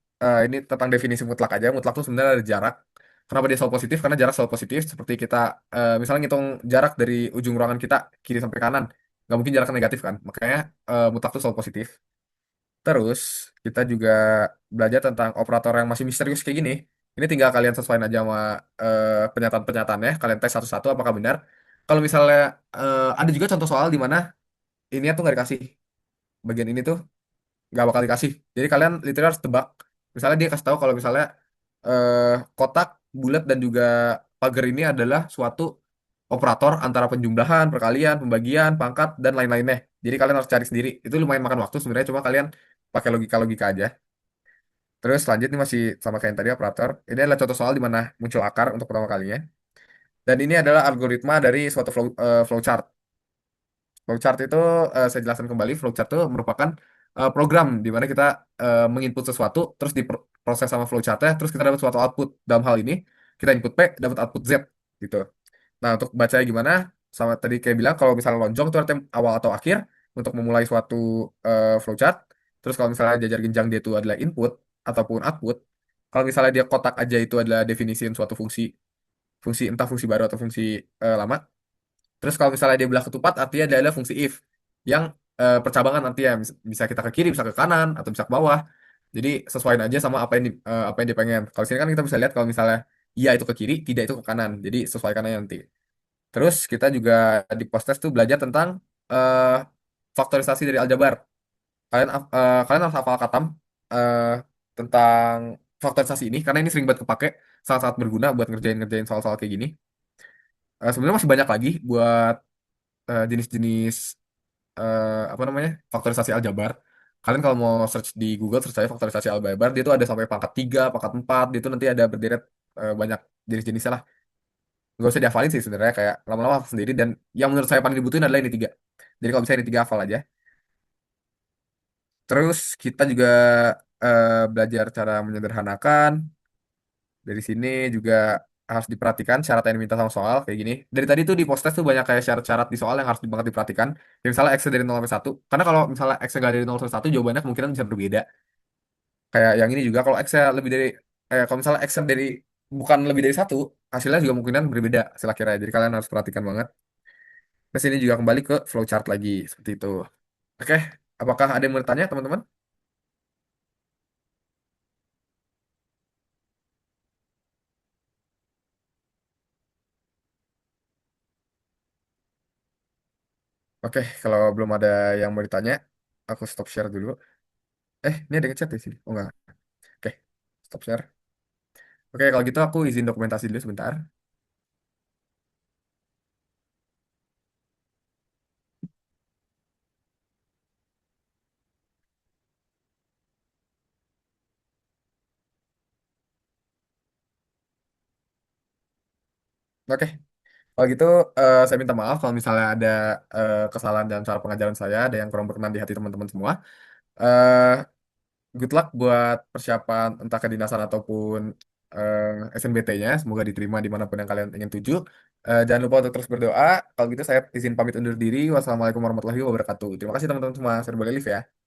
ini tentang definisi mutlak aja. Mutlak itu sebenarnya ada jarak. Kenapa dia selalu positif? Karena jarak selalu positif. Seperti kita misalnya ngitung jarak dari ujung ruangan kita kiri sampai kanan, nggak mungkin jarak negatif kan? Makanya mutlak itu selalu positif. Terus kita juga belajar tentang operator yang masih misterius kayak gini. Ini tinggal kalian sesuaiin aja sama pernyataan-pernyataannya. Kalian tes satu-satu apakah benar. Kalau misalnya ada juga contoh soal di mana ini tuh nggak dikasih. Bagian ini tuh nggak bakal dikasih. Jadi kalian literal harus tebak. Misalnya dia kasih tahu kalau misalnya eh, kotak, bulat dan juga pagar ini adalah suatu operator antara penjumlahan, perkalian, pembagian, pangkat dan lain-lainnya. Jadi kalian harus cari sendiri. Itu lumayan makan waktu sebenarnya, cuma kalian pakai logika-logika aja. Terus selanjutnya masih sama kayak yang tadi operator. Ini adalah contoh soal di mana muncul akar untuk pertama kalinya. Dan ini adalah algoritma dari suatu flowchart. Flowchart itu saya jelaskan kembali, flowchart itu merupakan program di mana kita menginput sesuatu, terus diproses sama flowchartnya, terus kita dapat suatu output. Dalam hal ini, kita input P, dapat output Z, gitu. Nah, untuk bacanya gimana? Sama tadi kayak bilang, kalau misalnya lonjong itu artinya awal atau akhir untuk memulai suatu flowchart. Terus kalau misalnya jajar genjang dia itu adalah input ataupun output. Kalau misalnya dia kotak aja itu adalah definisiin suatu fungsi, fungsi entah fungsi baru atau fungsi lama. Terus kalau misalnya dia belah ketupat, artinya dia adalah fungsi if yang percabangan nanti ya bisa kita ke kiri, bisa ke kanan, atau bisa ke bawah. Jadi sesuaiin aja sama apa yang dia pengen. Kalau sini kan kita bisa lihat kalau misalnya iya itu ke kiri, tidak itu ke kanan. Jadi sesuaikan aja nanti. Terus kita juga di post-test tuh belajar tentang eh, faktorisasi dari aljabar. Kalian harus hafal katam eh, tentang faktorisasi ini karena ini sering banget kepake, sangat-sangat berguna buat ngerjain soal-soal kayak gini. Sebenarnya masih banyak lagi buat jenis-jenis apa namanya faktorisasi aljabar. Kalian kalau mau search di Google, search saya faktorisasi aljabar, dia tuh ada sampai pangkat 3, pangkat 4, dia tuh nanti ada berderet banyak jenis-jenisnya lah. Gak usah dihafalin sih sebenarnya, kayak lama-lama hafal sendiri, dan yang menurut saya paling dibutuhin adalah ini tiga. Jadi kalau bisa ini tiga hafal aja. Terus kita juga belajar cara menyederhanakan, Dari sini juga harus diperhatikan syarat yang diminta sama soal kayak gini. Dari tadi tuh di post test tuh banyak kayak syarat-syarat di soal yang harus banget diperhatikan. Ya, misalnya X dari 0 sampai 1. Karena kalau misalnya X nggak dari 0 sampai 1, jawabannya kemungkinan bisa berbeda. Kayak yang ini juga kalau X-nya lebih dari kalau misalnya X dari bukan lebih dari 1, hasilnya juga kemungkinan berbeda hasil akhirnya. Jadi kalian harus perhatikan banget. Terus ini juga kembali ke flowchart lagi seperti itu. Oke, apakah ada yang mau bertanya teman-teman? Oke, kalau belum ada yang mau ditanya, aku stop share dulu. Ini ada ngechat di sini. Oh enggak. Oke, stop share. Oke, kalau gitu aku izin dokumentasi dulu sebentar. Oke, kalau gitu saya minta maaf kalau misalnya ada kesalahan dalam cara pengajaran saya, ada yang kurang berkenan di hati teman-teman semua. eh Good luck buat persiapan entah kedinasan ataupun SNBT-nya. Semoga diterima dimanapun yang kalian ingin tuju. Jangan lupa untuk terus berdoa. Kalau gitu saya izin pamit undur diri. Wassalamualaikum warahmatullahi wabarakatuh. Terima kasih teman-teman semua. Saya boleh live ya.